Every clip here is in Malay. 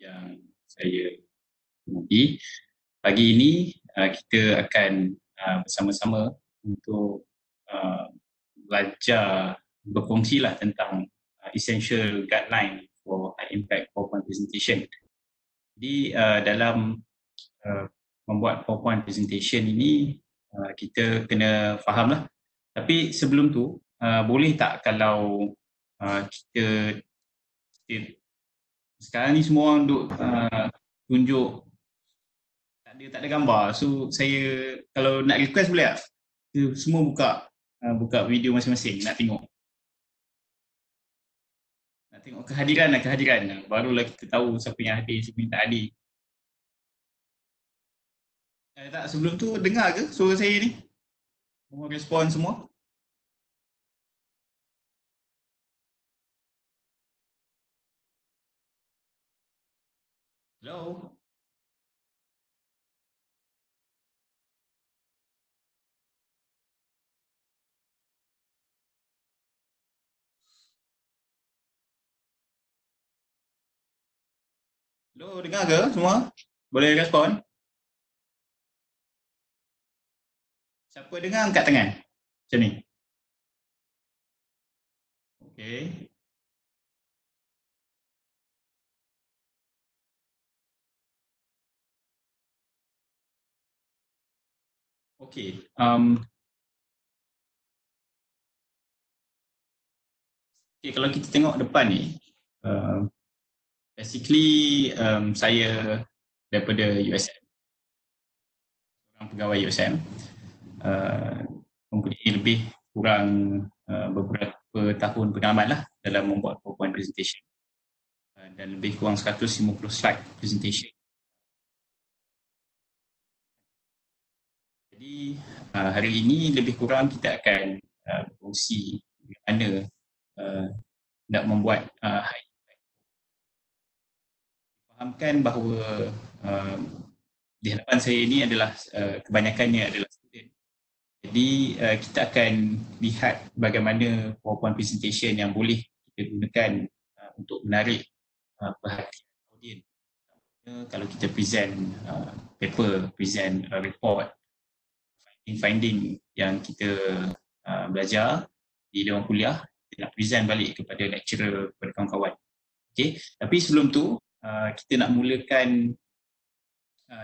yang saya hormati. Pagi ini kita akan bersama-sama untuk belajar berkongsilah tentang essential guideline for high impact PowerPoint presentation. Jadi dalam membuat PowerPoint presentation ini kita kena fahamlah. Tapi sebelum tu boleh tak kalau kita sekarang ni semua orang duk tunjuk tak ada gambar. So saya kalau nak request boleh tak? Semua buka video masing-masing nak tengok. Nak tengok kehadiran. Barulah kita tahu siapa yang hadir, siapa yang tak hadir. Tak, sebelum tu dengar ke suara saya ni? Semua respon semua? Hello? Hello, dengar ke semua? Boleh respon? Siapa dengar angkat tangan? Macam ni. Okey. Okey. Okay, kalau kita tengok depan ni, basically saya daripada USM, seorang pegawai USM, mempunyai lebih kurang beberapa tahun pengalaman lah dalam membuat PowerPoint presentation dan lebih kurang 150 slide presentation. Jadi hari ini lebih kurang kita akan berkongsi bagaimana nak membuat high impact. Fahamkan bahawa di hadapan saya ini adalah kebanyakannya adalah student. Jadi kita akan lihat bagaimana PowerPoint presentation yang boleh kita gunakan untuk menarik perhatian audien. Kalau kita present paper, present report, finding yang kita belajar di dalam kuliah, kita nak present balik kepada lecturer, kepada kawan-kawan. Okay. Tapi sebelum tu, kita nak mulakan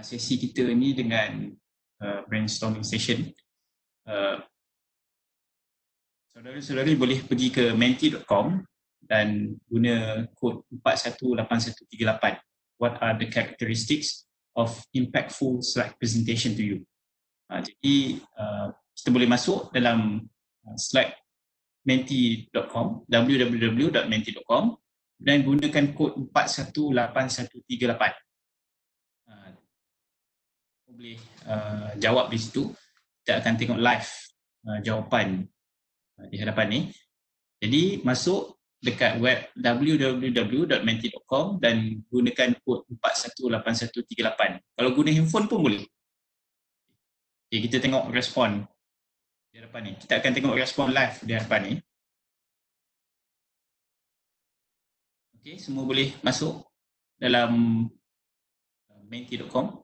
sesi kita ni dengan brainstorming session. Saudara-saudari boleh pergi ke menti.com dan guna kod 418138. What are the characteristics of impactful slide presentation to you? Jadi kita boleh masuk dalam slide menti.com, www.menti.com, dan gunakan kod 418138. Boleh jawab di situ. Kita akan tengok live jawapan di hadapan ni. Jadi masuk dekat web www.menti.com dan gunakan kod 418138. Kalau guna handphone pun boleh. Okay, kita tengok respon di hadapan ni. Kita akan tengok respon live di hadapan ni. Okay, semua boleh masuk dalam menti.com.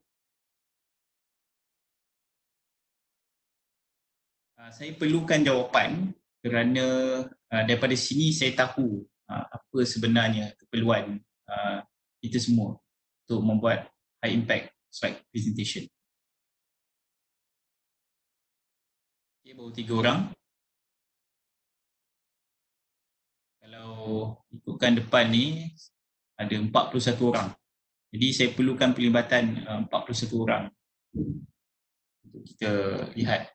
Saya perlukan jawapan kerana daripada sini saya tahu apa sebenarnya keperluan kita semua untuk membuat high impact slide presentation. Okay, baru 3 orang. Kalau ikutkan depan ni ada 41 orang. Jadi saya perlukan pelibatan 41 orang untuk kita lihat.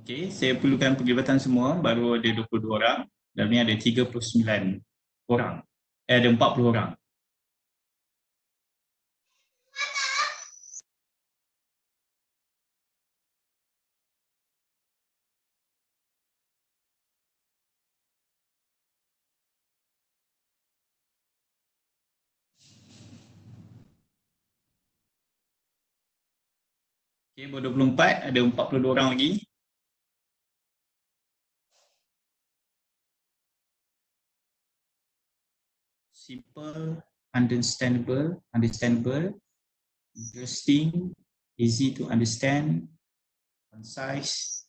Okey, saya perlukan perlibatan semua, baru ada 22 orang dan ni ada 39 orang. Ada 40 orang. Okey, baru 24, ada 42 orang lagi. Simple, understandable, interesting, easy to understand, concise.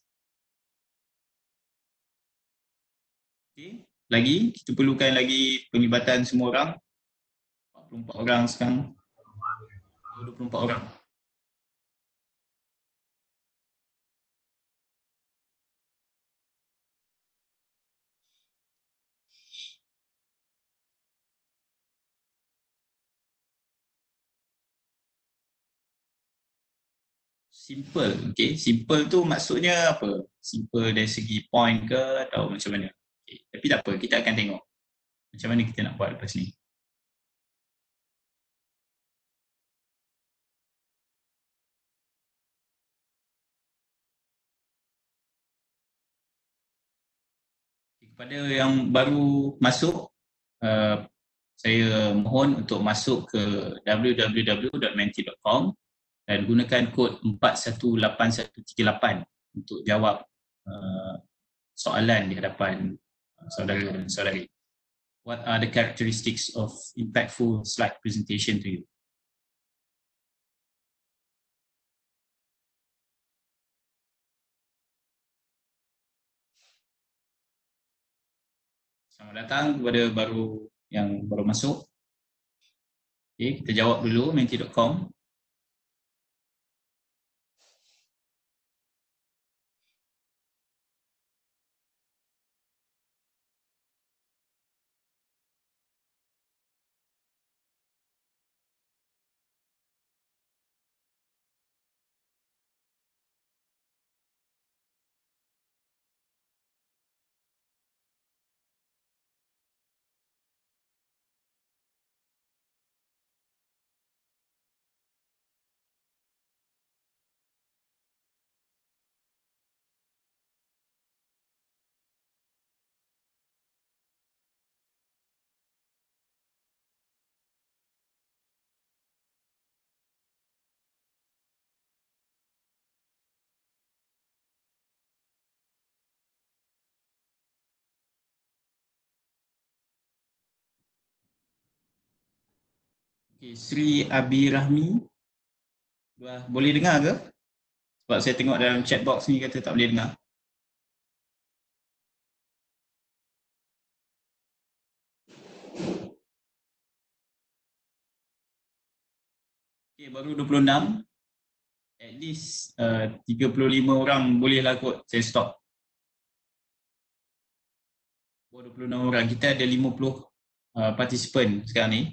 Okay. Lagi, kita perlukan lagi penglibatan semua orang. 44 orang sekarang. 24 orang. Simple, okay. Simple tu maksudnya apa? Simple dari segi point ke atau macam mana? Okay. Tapi tak apa, kita akan tengok macam mana kita nak buat lepas ni. Kepada yang baru masuk, saya mohon untuk masuk ke www.menti.com dan gunakan kod 418138 untuk jawab soalan di hadapan saudara dan saudari. What are the characteristics of impactful slide presentation to you? Selamat datang kepada yang baru masuk. Okay, kita jawab dulu menti.com. Okay, Sri Abi Rahmi, boleh dengar ke? Sebab saya tengok dalam chat box ni kata tak boleh dengar. Okay, baru 26. At least 35 orang bolehlah kot saya stop. Baru 26 orang. Kita ada 50 participant sekarang ni.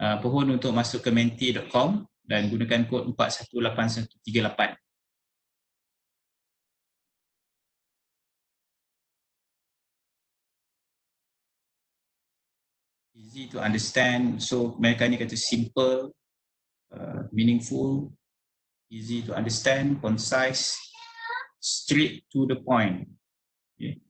Pohon untuk masuk ke menti.com dan gunakan kod 418138. Easy to understand. So mereka ni kata simple, meaningful, easy to understand, concise, straight to the point. Okay.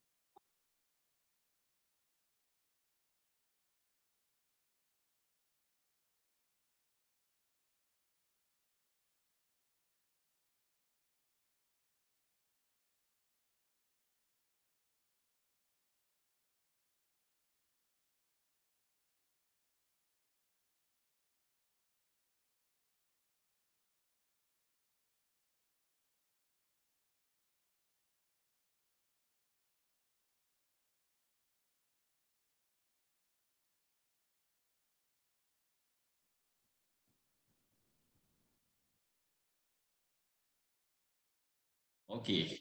Okey.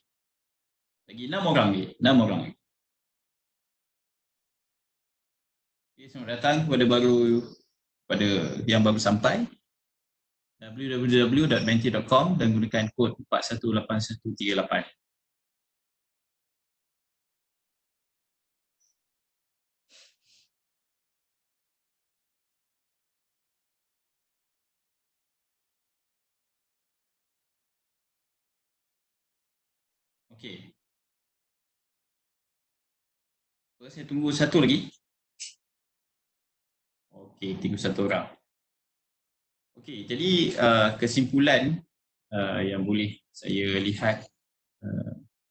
Lagi 6 orang lagi. 6 orang lagi. Okay, selamat datang kepada yang baru sampai. www.menti.com dan gunakan kod 418138. Okey. Saya tunggu satu lagi. Okey, tunggu satu orang. Okey, jadi kesimpulan yang boleh saya lihat,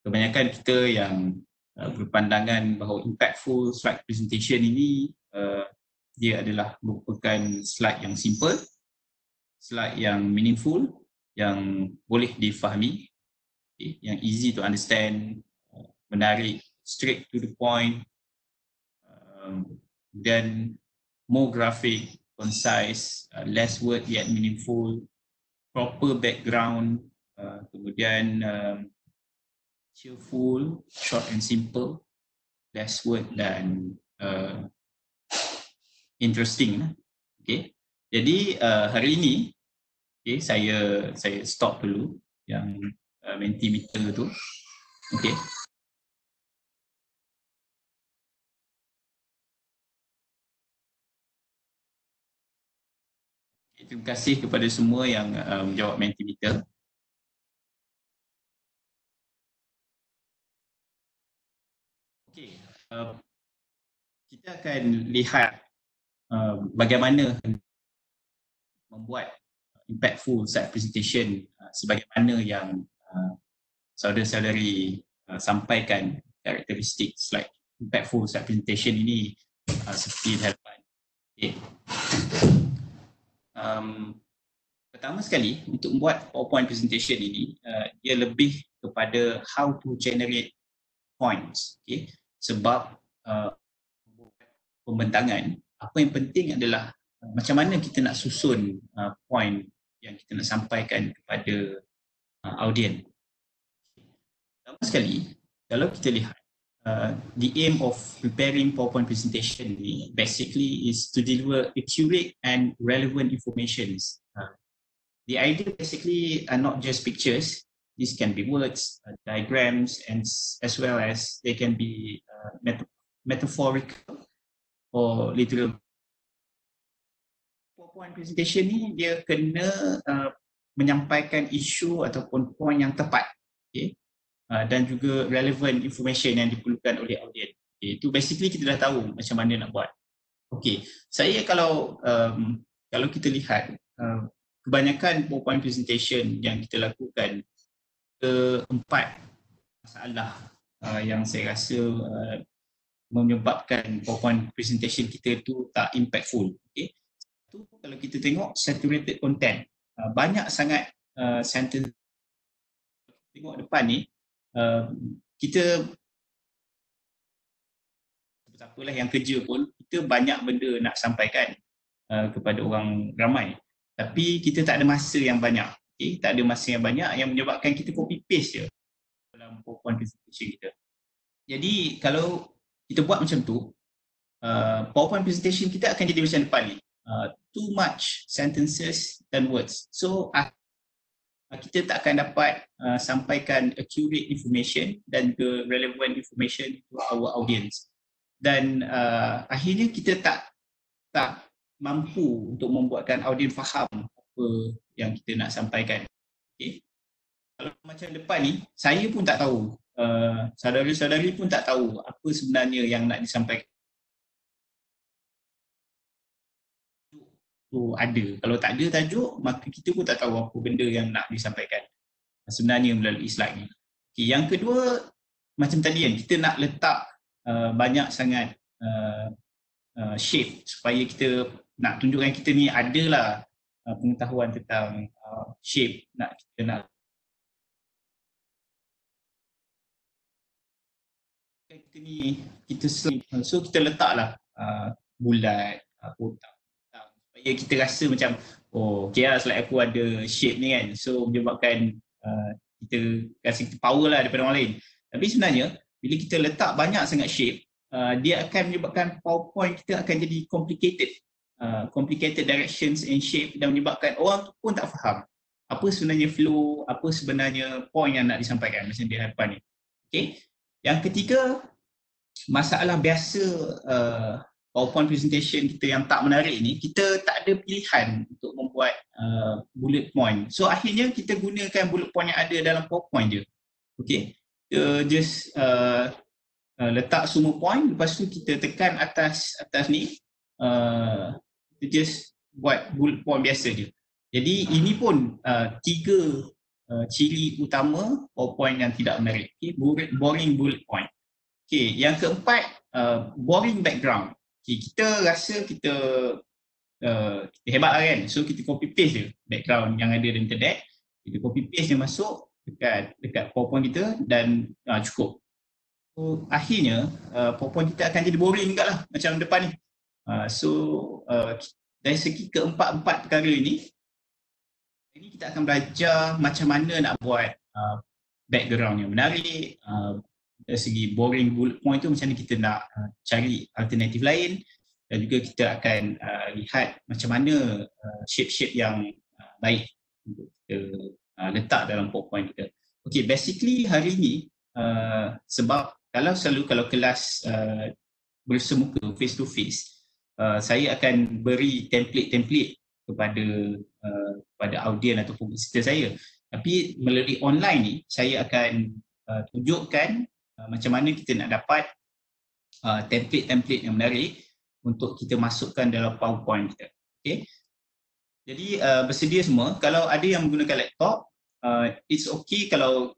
kebanyakan kita yang berpandangan bahawa impactful slide presentation ini dia adalah merupakan slide yang simple, slide yang meaningful, yang boleh difahami, yang easy to understand, menarik, straight to the point, dan more graphic, concise, less word yet meaningful, proper background, kemudian cheerful, short and simple, less word dan interesting. Okay. Jadi hari ini saya stop dulu yang Mentimeter tu. Okay. Terima kasih kepada semua yang menjawab Mentimeter. Okay. Kita akan lihat bagaimana membuat impactful slide presentation sebagaimana yang saudara-saudari sampaikan karakteristik slide impactful slide presentation ini seperti hadapan. Okay. Pertama sekali untuk membuat PowerPoint presentation ini dia lebih kepada how to generate points. Okay. Sebab pembentangan apa yang penting adalah macam mana kita nak susun point yang kita nak sampaikan kepada audien. Pertama sekali, kalau kita lihat the aim of preparing PowerPoint presentation ni basically is to deliver accurate and relevant information. The idea basically are not just pictures. These can be words, diagrams, and as well as they can be metaphorical or literal. PowerPoint presentation ni dia kena menyampaikan isu ataupun point yang tepat, okay? Dan juga relevant information yang diperlukan oleh audien. Okay, itu basically kita dah tahu macam mana nak buat. Okay, saya kalau kita lihat kebanyakan PowerPoint presentation yang kita lakukan, empat masalah yang saya rasa menyebabkan PowerPoint presentation kita tu tak impactful. Okay, tu kalau kita tengok saturated content, banyak sangat sentence. Tengok depan ni, kita apalah yang kerja pun, kita banyak benda nak sampaikan kepada orang ramai, tapi kita tak ada masa yang banyak. Okay? Tak ada masa yang banyak yang menyebabkan kita copy paste je dalam PowerPoint presentation kita. Jadi kalau kita buat macam tu, PowerPoint presentation kita akan jadi macam depan ni, too much sentences dan words. So kita tak akan dapat sampaikan accurate information dan the relevant information to our audience. Dan akhirnya kita tak mampu untuk membuatkan audiens faham apa yang kita nak sampaikan. Okay. Kalau macam depan ni, saya pun tak tahu, saudara-saudari pun tak tahu apa sebenarnya yang nak disampaikan. Tu ada. Kalau tak ada tajuk, maka kita pun tak tahu apa benda yang nak disampaikan sebenarnya melalui slide ni. Okay, yang kedua, macam tadi kan, kita nak letak banyak sangat shape supaya kita nak tunjukkan kita ni adalah pengetahuan tentang shape. Kita ni, so kita letaklah bulat, kotak, supaya kita rasa macam okay lah, slide aku ada shape ni kan, so menyebabkan kita rasa kita power lah daripada orang lain. Tapi sebenarnya bila kita letak banyak sangat shape, dia akan menyebabkan PowerPoint kita akan jadi complicated directions and shape, dan menyebabkan orang tu pun tak faham apa sebenarnya flow, apa sebenarnya point yang nak disampaikan macam di hadapan ni. Okay. Yang ketiga, masalah biasa PowerPoint presentation kita yang tak menarik ni, kita tak ada pilihan untuk membuat bullet point. So akhirnya kita gunakan bullet point yang ada dalam PowerPoint je. Okay. kita just letak semua point, lepas tu kita tekan atas ni, kita just buat bullet point biasa je. Jadi ini pun 3 ciri utama PowerPoint yang tidak menarik. Okay? Boring bullet point. Okay. Yang keempat, boring background. Okay. Kita rasa kita hebat lah kan, so kita copy paste je background yang ada di internet, kita copy paste dia masuk dekat PowerPoint kita dan cukup. So akhirnya PowerPoint kita akan jadi boring juga lah macam depan ni. Dari segi keempat-empat perkara ini kita akan belajar macam mana nak buat background yang menarik. Dari segi boring bullet point tu, macam mana kita nak cari alternatif lain, dan juga kita akan lihat macam mana shape-shape yang baik untuk kita letak dalam PowerPoint kita. Okay, basically hari ini sebab kalau kelas bersemuka face to face, saya akan beri template kepada audien ataupun visitor saya. Tapi melalui online ni, saya akan tunjukkan macam mana kita nak dapat template yang menarik untuk kita masukkan dalam PowerPoint kita. Okay. Jadi bersedia semua. Kalau ada yang menggunakan laptop, it's okay kalau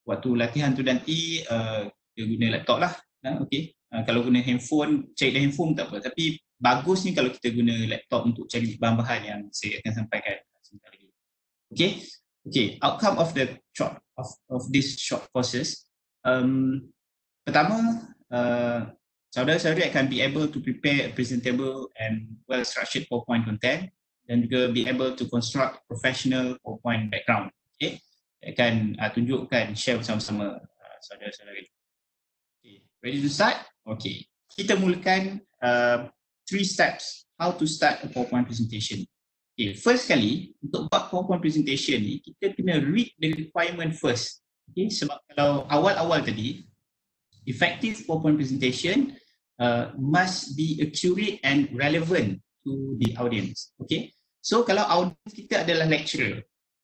waktu latihan tu nanti kita guna laptop lah. Okay. Kalau guna handphone, cari dari handphone tak apa. Tapi bagus ni kalau kita guna laptop untuk cari bahan-bahan yang saya akan sampaikan sebentar lagi. Okay. Okay. Outcome of the this short courses. Pertama, saudara-saudari akan be able to prepare a presentable and well-structured PowerPoint content, dan juga be able to construct professional PowerPoint background. Okay. Akan tunjukkan, share bersama-sama saudara-saudari. Okay. Ready to start? Okay. Kita mulakan 3 steps how to start a PowerPoint presentation. Okay. First kali, untuk buat PowerPoint presentation ni, kita kena read the requirement first. Okay. Sebab kalau awal-awal tadi, effective PowerPoint presentation must be accurate and relevant to the audience. Okay, so kalau audience kita adalah lecturer,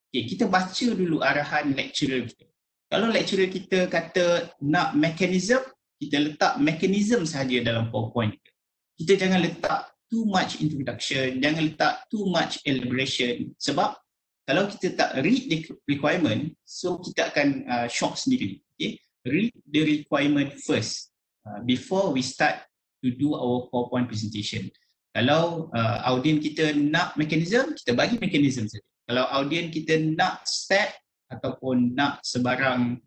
okay, kita baca dulu arahan lecturer kita. Kalau lecturer kita kata nak mechanism, kita letak mechanism sahaja dalam PowerPoint kita. Kita jangan letak too much introduction, jangan letak too much elaboration, sebab kalau kita tak read the requirement, so kita akan shock sendiri. Okay, read the requirement first before we start to do our PowerPoint presentation. Kalau audien kita nak mechanism, kita bagi mechanism saja. Kalau audien kita nak step ataupun nak sebarang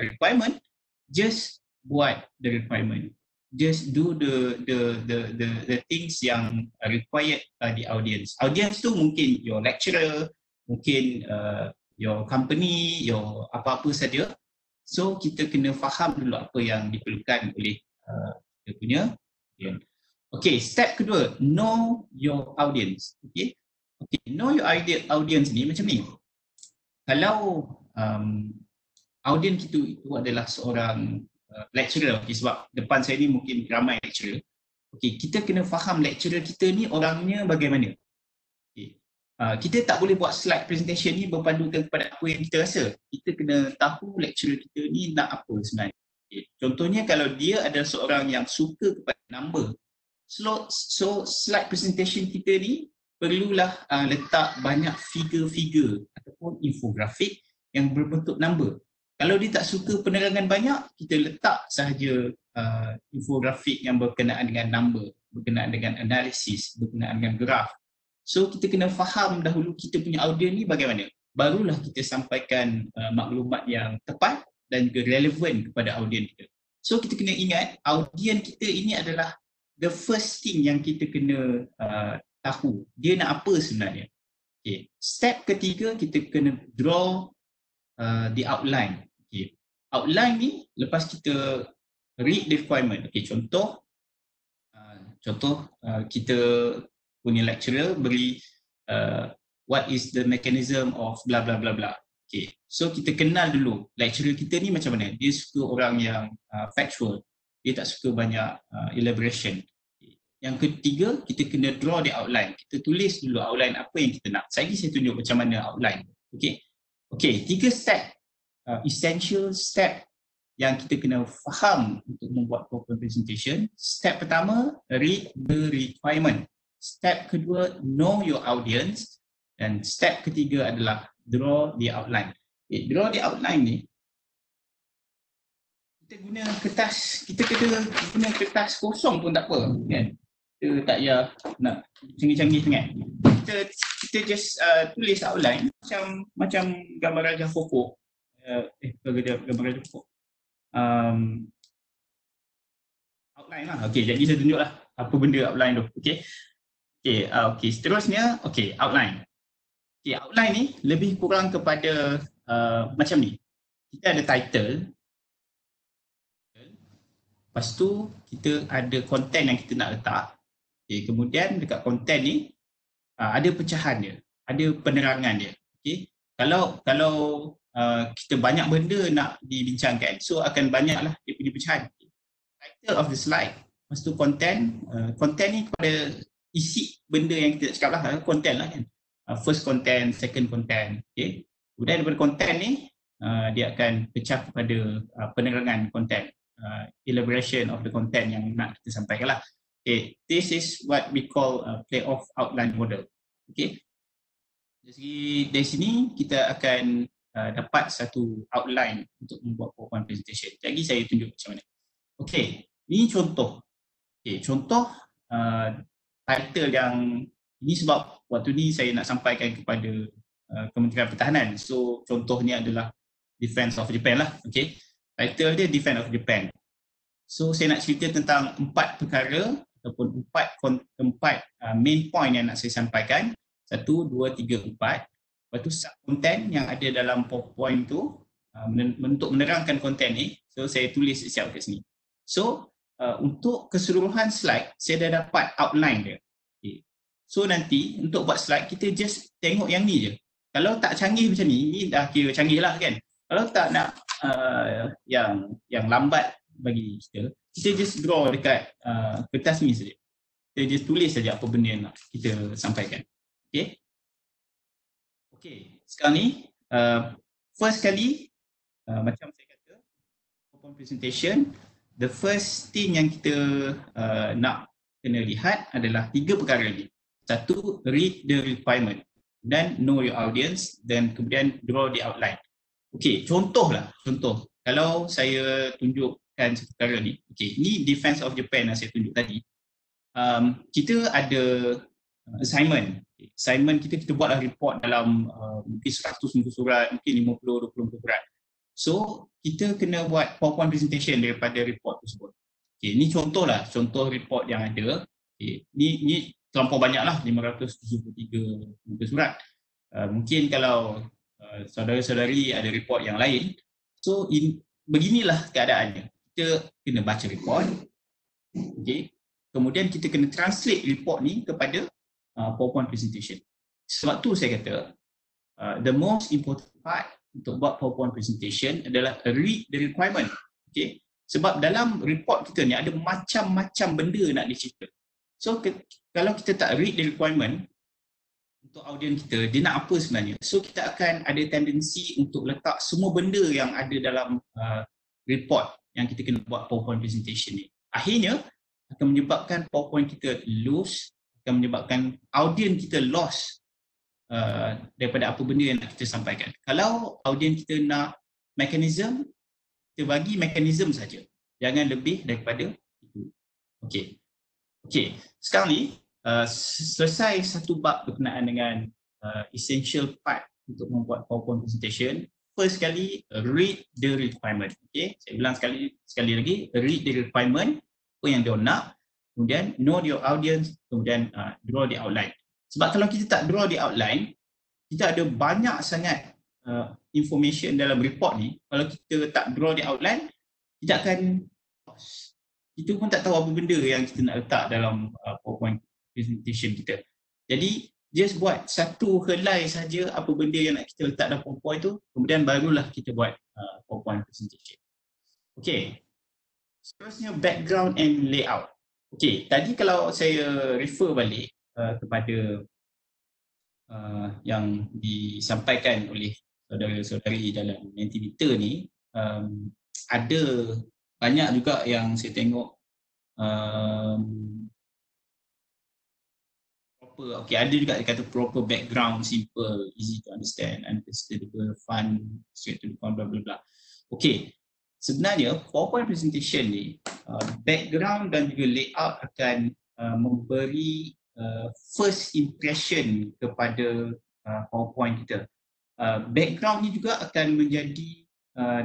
requirement, just buat the requirement. Just do the things yang required by the audience. Audience tu mungkin your lecturer, mungkin your company, your apa-apa saja. So kita kena faham dulu apa yang diperlukan oleh kita punya audience. Okay, step kedua, know your audience. Okay, know your audience ni macam ni. Kalau audience itu adalah seorang lecturer, okay, sebab depan saya ni mungkin ramai lecturer. Okay, kita kena faham lecturer kita ni orangnya bagaimana. Okay. Kita tak boleh buat slide presentation ni berpandukan kepada apa yang kita rasa. Kita kena tahu lecturer kita ni nak apa sebenarnya. Okay. Contohnya kalau dia adalah seorang yang suka kepada number, so slide presentation kita ni perlulah letak banyak figure-figure ataupun infografik yang berbentuk number. Kalau dia tak suka penerangan banyak, kita letak sahaja infografik yang berkenaan dengan number, berkenaan dengan analisis, berkenaan dengan graf. So kita kena faham dahulu kita punya audien ni bagaimana. Barulah kita sampaikan maklumat yang tepat dan juga relevan kepada audien kita. So kita kena ingat audien kita ini adalah the first thing yang kita kena tahu. Dia nak apa sebenarnya. Okay. Step ketiga, kita kena draw the outline. Okay. Outline ni lepas kita read the requirement. Okay, contoh kita punya lecturer beri what is the mechanism of bla bla bla bla. Okay, so kita kenal dulu lecturer kita ni macam mana. Dia suka orang yang factual. Dia tak suka banyak elaboration. Yang ketiga, kita kena draw the outline. Kita tulis dulu outline apa yang kita nak. Saya tunjuk macam mana outline. Okay, 3 step essential step yang kita kena faham untuk membuat PowerPoint presentation. Step pertama, read the requirement. Step kedua, know your audience. Dan step ketiga adalah draw the outline. Okay, draw the outline ni, kita guna kertas, kita guna kertas kosong pun tak apa, kan? Kita tak payah nak canggih-canggih sangat. Kita just tulis outline macam gambar Raja Pokok. Gambar Raja Pokok. Outline lah. Okey, jadi saya tunjuklah apa benda outline tu. Okey. Okey, seterusnya outline. Okey, outline ni lebih kurang kepada macam ni. Kita ada title. Lepas tu kita ada content yang kita nak letak. Okey, kemudian dekat content ni ada pecahan dia, ada penerangan dia. Okey. Kalau kita banyak benda nak dibincangkan, so akan banyaklah dia punya pecahan. Title of the slide, lepas tu content. Content ni kepada isi benda yang kita cakap lah, content lah kan. First content, second content. Okay. Kemudian daripada content ni, dia akan pecah kepada penerangan content, elaboration of the content yang nak kita sampaikan lah. Okay. This is what we call play-off outline model. Okay. Dari sini kita akan dapat satu outline untuk membuat PowerPoint presentation. Lagi saya tunjuk macam mana. Okey, ini contoh. Okey, contoh title yang ini sebab waktu ni saya nak sampaikan kepada Kementerian Pertahanan. So contohnya adalah Defense of Japan lah. Okey. Title dia Defense of Japan. So saya nak cerita tentang 4 perkara ataupun 4 main point yang nak saya sampaikan. 1, 2, 3, 4. Lepas tu sub-content yang ada dalam PowerPoint tu, untuk menerangkan konten ni, so saya tulis siap kat sini. So untuk keseluruhan slide, saya dah dapat outline dia. Okay. So nanti untuk buat slide, kita just tengok yang ni je. Kalau tak canggih macam ni dah kira canggih lah kan. Kalau tak nak yang lambat bagi kita just draw dekat kertas ni saja. Kita just tulis saja apa benda yang nak kita sampaikan. Okay. Okay, sekarang ni first kali macam saya kata PowerPoint presentation, the first thing yang kita nak kena lihat adalah 3 perkara ni. 1, read the requirement, dan know your audience, dan kemudian draw the outline. Okay, contoh. Kalau saya tunjukkan satu perkara ni, okay, ni Defense of Japan yang saya tunjuk tadi. Kita ada assignment. Assignment kita buatlah report dalam mungkin 100 muka surat, mungkin 50-20 muka surat. So, kita kena buat PowerPoint presentation daripada report tersebut. Okay, ni contoh report yang ada. Okay, ni terlampau banyak lah, 573 muka surat. Mungkin kalau saudara-saudari ada report yang lain, so beginilah keadaannya. Kita kena baca report. Okay. Kemudian kita kena translate report ni kepada PowerPoint presentation. Sebab tu saya kata the most important part untuk buat PowerPoint presentation adalah read the requirement. Okay? Sebab dalam report kita ni ada macam-macam benda nak dicerita. So kalau kita tak read the requirement untuk audiens kita, dia nak apa sebenarnya? So kita akan ada tendensi untuk letak semua benda yang ada dalam report yang kita kena buat PowerPoint presentation ni. Akhirnya akan menyebabkan PowerPoint kita loose, akan menyebabkan audiens kita lost daripada apa benda yang nak kita sampaikan. Kalau audiens kita nak mekanisme, kita bagi mekanisme saja. Jangan lebih daripada itu. Okey, sekarang ni selesai satu bab berkenaan dengan essential part untuk membuat PowerPoint presentation. First kali, read the requirement. Okey, saya ulang sekali lagi, read the requirement, apa yang dia nak. Kemudian know your audience, kemudian draw the outline. Sebab kalau kita tak draw the outline, kita ada banyak sangat information dalam report ni. Kalau kita tak draw the outline, kita akan lost. Kita pun tak tahu apa benda yang kita nak letak dalam PowerPoint presentation kita. Jadi just buat satu helai saja apa benda yang nak kita letak dalam PowerPoint tu, kemudian barulah kita buat PowerPoint presentation. Okay. Seterusnya background and layout. Okey, tadi kalau saya refer balik kepada yang disampaikan oleh saudara-saudari dalam Mentimeter ni, ada banyak juga yang saya tengok proper, okay, ada juga dia kata proper background, simple, easy to understand, understandable, fun, straight to the point, blah blah blah. Okay, sebenarnya PowerPoint presentation ni background dan juga layout akan memberi first impression kepada PowerPoint kita. Background ni juga akan menjadi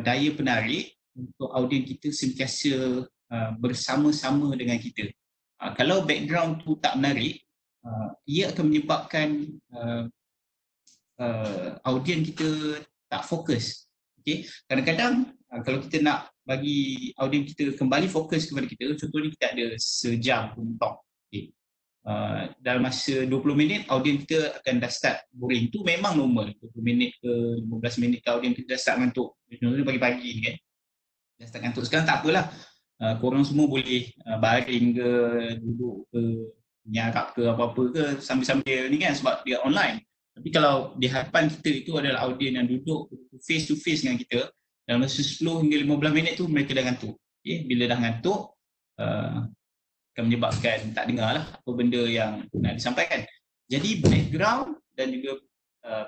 daya penarik untuk audiens kita sentiasa bersama-sama dengan kita. Kalau background tu tak menarik, ia akan menyebabkan audiens kita tak fokus. Okay? Kadang-kadang kalau kita nak bagi audiens kita kembali fokus kepada kita, contohnya kita ada sejam untuk okay. Dalam masa 20 minit audiens kita akan dah start boring. Itu memang normal. 20 minit ke 15 minit ke audiens kita dah start ngantuk. Contohnya pagi-pagi ni kan. Dah start ngantuk. Sekarang tak apalah. Korang semua boleh baring ke, duduk ke, nyarap ke apa-apa ke sambil-sambil ni kan sebab dia online. Tapi kalau di hadapan kita itu adalah audiens yang duduk face to face dengan kita, dalam masa 10 hingga 15 minit tu mereka dah ngantuk. Okay? Bila dah ngantuk, akan menyebabkan tak dengar lah apa benda yang nak disampaikan. Jadi background dan juga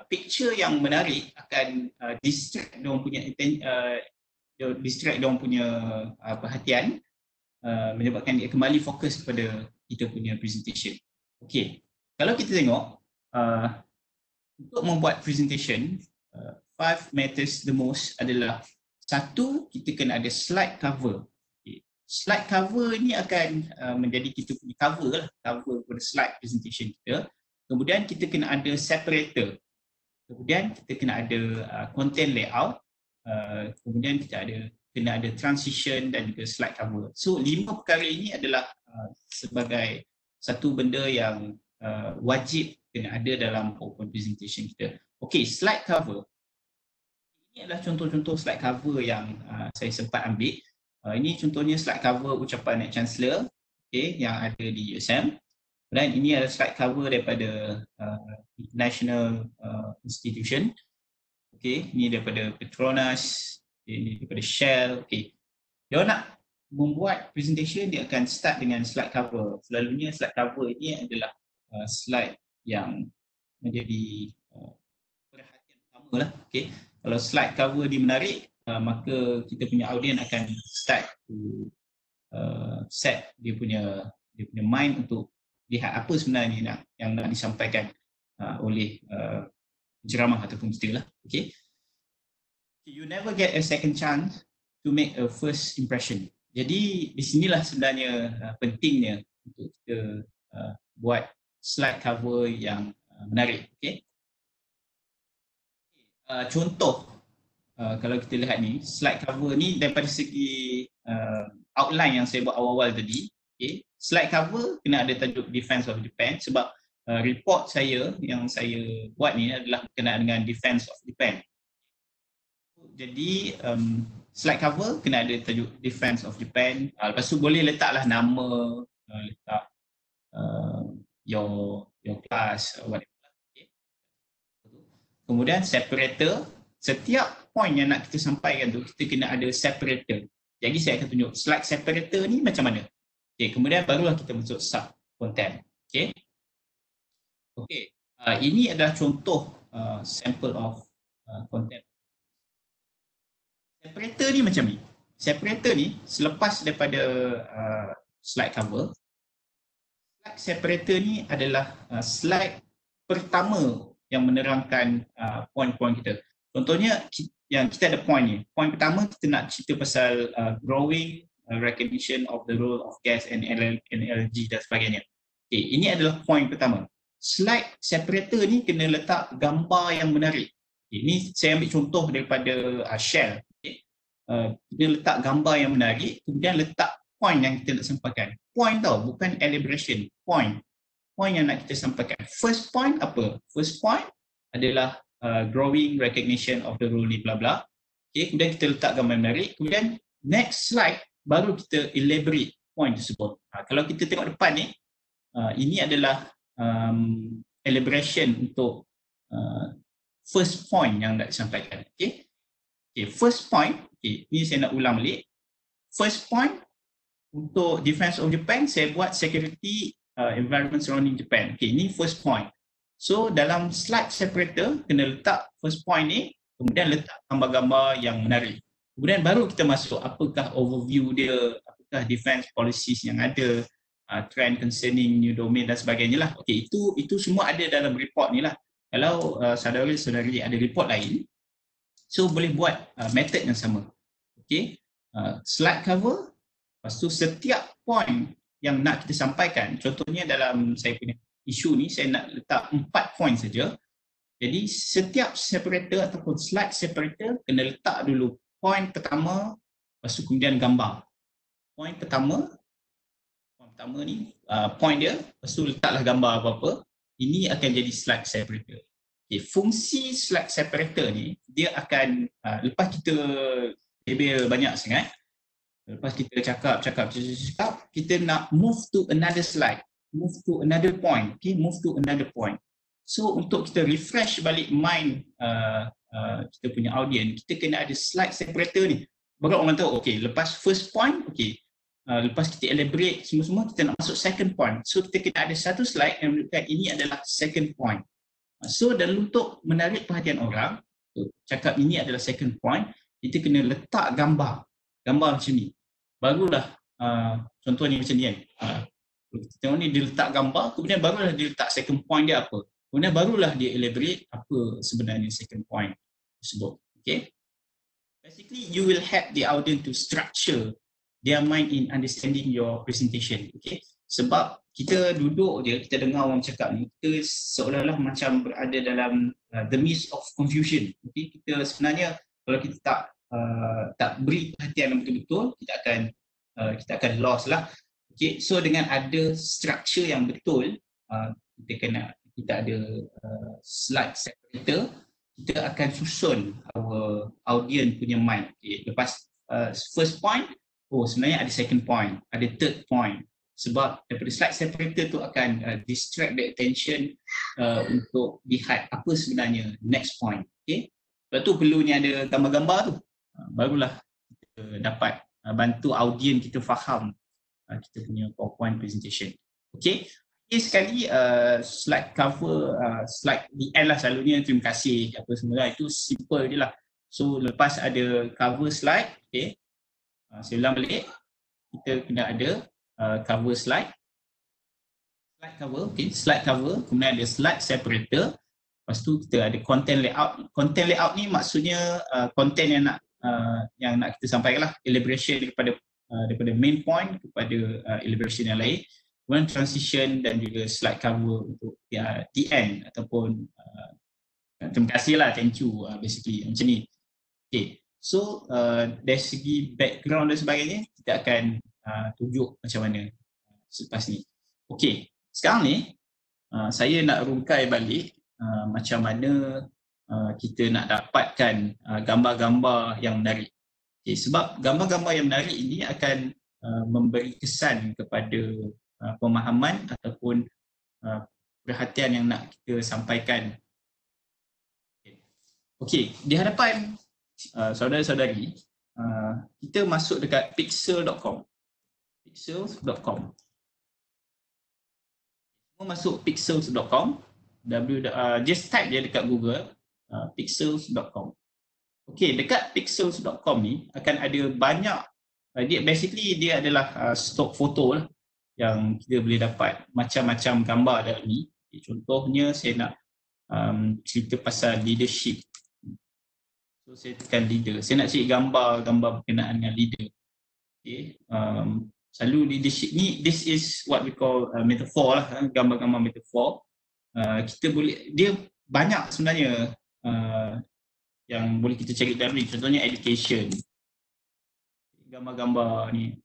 picture yang menarik akan distract diorang punya perhatian, menyebabkan dia kembali fokus kepada kita punya presentation. Okay, kalau kita tengok untuk membuat presentation, 5 matters the most adalah satu, kita kena ada slide cover. Slide cover ni akan menjadi kita punya cover lah, cover pada slide presentation kita. Kemudian kita kena ada separator. Kemudian kita kena ada content layout. Kemudian kita kena ada transition dan juga slide cover. So 5 perkara ini adalah sebagai satu benda yang wajib kena ada dalam PowerPoint presentation kita. Okay, slide cover. Ini adalah contoh-contoh slide cover yang saya sempat ambil. Ini contohnya slide cover ucapan Naib Chancellor, okay, yang ada di USM. Dan ini adalah slide cover daripada international institution. Okay, ini daripada Petronas, ini daripada Shell. Okay, dia nak membuat presentation, dia akan start dengan slide cover. Selalunya slide cover ini adalah slide yang menjadi perhatian utama lah. Okay, kalau slide cover dia menarik, maka kita punya audiens akan start to set dia punya mind untuk lihat apa sebenarnya yang nak disampaikan oleh penceramah ataupun kita lah. Okay, you never get a second chance to make a first impression. Jadi di sinilah sebenarnya pentingnya untuk kita buat slide cover yang menarik. Okay, contoh. Kalau kita lihat ni, slide cover ni daripada segi outline yang saya buat awal-awal tadi, okay, slide cover kena ada tajuk Defense of Japan sebab report saya yang saya buat ni adalah berkenaan dengan Defense of Japan. Jadi slide cover kena ada tajuk Defense of Japan. Lepas tu boleh letaklah nama, letak your class, whatever. Okay. Kemudian separator. Setiap point yang nak kita sampaikan tu, kita kena ada separator. Jadi saya akan tunjuk slide separator ni macam mana. Okay, kemudian barulah kita masuk sub content. Okay. Okay. Ini adalah contoh sample of content. Separator ni macam ni. Separator ni selepas daripada slide cover, slide separator ni adalah slide pertama yang menerangkan point-point kita. Contohnya yang kita ada point ni. Point pertama kita nak cerita pasal growing recognition of the role of gas and LNG dan sebagainya. Okay, ini adalah point pertama. Slide separator ni kena letak gambar yang menarik. Okay, ini saya ambil contoh daripada Shell. Okay. Kita letak gambar yang menarik, kemudian letak point yang kita nak sampaikan. Point tau, bukan elaboration. Point yang nak kita sampaikan. First point apa? First point adalah growing recognition of the role ni bla bla. Okay, kemudian kita letak gambar menarik. Kemudian next slide baru kita elaborate point tersebut. Kalau kita tengok depan ni, ini adalah elaboration untuk first point yang nak disampaikan. Okay, first point, ni saya nak ulang balik. First point untuk Defense of Japan, saya buat security environment surrounding Japan. Ni first point. So dalam slide separator kena letak first point ni, kemudian letak gambar-gambar yang menarik. Kemudian baru kita masuk apakah overview dia, apakah defense policies yang ada, trend concerning new domain dan sebagainya lah. Itu semua ada dalam report ni lah. Kalau saudara-saudari ada report lain, so boleh buat method yang sama. Slide cover, lepas tu setiap point yang nak kita sampaikan, contohnya dalam saya punya isu ni, saya nak letak 4 point saja. Jadi setiap separator ataupun slide separator kena letak dulu point pertama, lepas tu kemudian gambar. Point pertama ni, point dia, lepas tu letaklah gambar apa-apa. Ini akan jadi slide separator. Fungsi slide separator ni, dia akan, lepas kita label banyak sangat, lepas kita cakap, kita nak move to another slide, move to another point, move to another point. So untuk kita refresh balik mind kita punya audience, kita kena ada slide separator ni. Baru orang tahu, lepas first point, lepas kita elaborate semua-semua, kita nak masuk second point. So kita kena ada satu slide yang menunjukkan ini adalah second point. So dan untuk menarik perhatian orang, cakap ini adalah second point, kita kena letak gambar macam ni. Barulah contohnya macam ni kan. Kita tengok ni dia letak gambar, kemudian barulah dia letak second point dia apa. Kemudian barulah dia elaborate apa sebenarnya second point tersebut. Basically you will help the audience to structure their mind in understanding your presentation. Sebab kita duduk je, kita dengar orang cakap ni, kita seolah-olah macam berada dalam the midst of confusion. Kita sebenarnya kalau kita tak beri perhatian yang betul-betul, kita akan lost lah. So dengan ada structure yang betul, kita ada slide separator, kita akan susun our audience punya mind. Lepas first point, sebenarnya ada second point, ada third point. Sebab daripada slide separator tu akan distract the attention untuk lihat apa sebenarnya next point. Lepas tu perlunya ada gambar-gambar tu. Barulah kita dapat bantu audience kita faham kita punya PowerPoint presentation. Sekali slide cover, slide the end lah selalunya, terima kasih apa semua, itu simple je lah. So lepas ada cover slide, saya ulang balik, kita kena ada cover slide cover, kemudian ada slide separator, lepas tu kita ada content layout. Content layout ni maksudnya content yang nak kita sampaikan lah, elaboration daripada main point kepada elaboration yang lain. Kemudian transition dan juga slide cover untuk the end ataupun terima kasih lah, thank you, basically macam ni. So dari segi background dan sebagainya, kita akan tunjuk macam mana selepas ni. Sekarang ni saya nak rungkai balik macam mana kita nak dapatkan gambar-gambar yang menarik. Sebab gambar-gambar yang menarik ini akan memberi kesan kepada pemahaman ataupun perhatian yang nak kita sampaikan. Di hadapan saudara-saudari, kita masuk dekat pixel.com. Pixels.com. Semua masuk pixels.com. Just type je dekat Google pixels.com. Dekat pixels.com ni akan ada banyak, dia adalah stok foto lah yang kita boleh dapat macam-macam gambar dalam ni. Contohnya saya nak cerita pasal leadership. So saya tekan leader. Saya nak cari gambar berkenaan dengan leader. Selalu leadership ni, this is what we call metaphor lah, gambar-gambar metaphor. Kita boleh, dia banyak sebenarnya yang boleh kita cari dalam ni. Contohnya education. Gambar-gambar ni.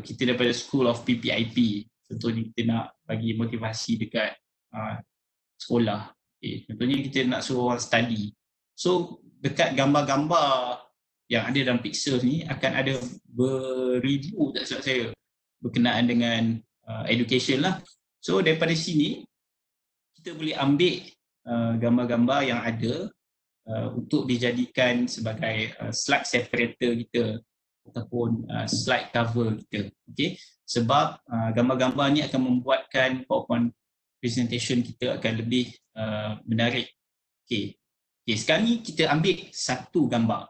Kita daripada School of PPIP. Contohnya kita nak bagi motivasi dekat sekolah. Contohnya kita nak suruh orang study. So dekat gambar-gambar yang ada dalam pixel ni akan ada beribu, tak silap saya, berkenaan dengan education lah. So daripada sini kita boleh ambil gambar-gambar yang ada untuk dijadikan sebagai slide separator kita ataupun slide cover kita. Okay? Sebab gambar-gambar ni akan membuatkan PowerPoint presentation kita akan lebih menarik. Okay. Okay, sekarang ni kita ambil satu gambar.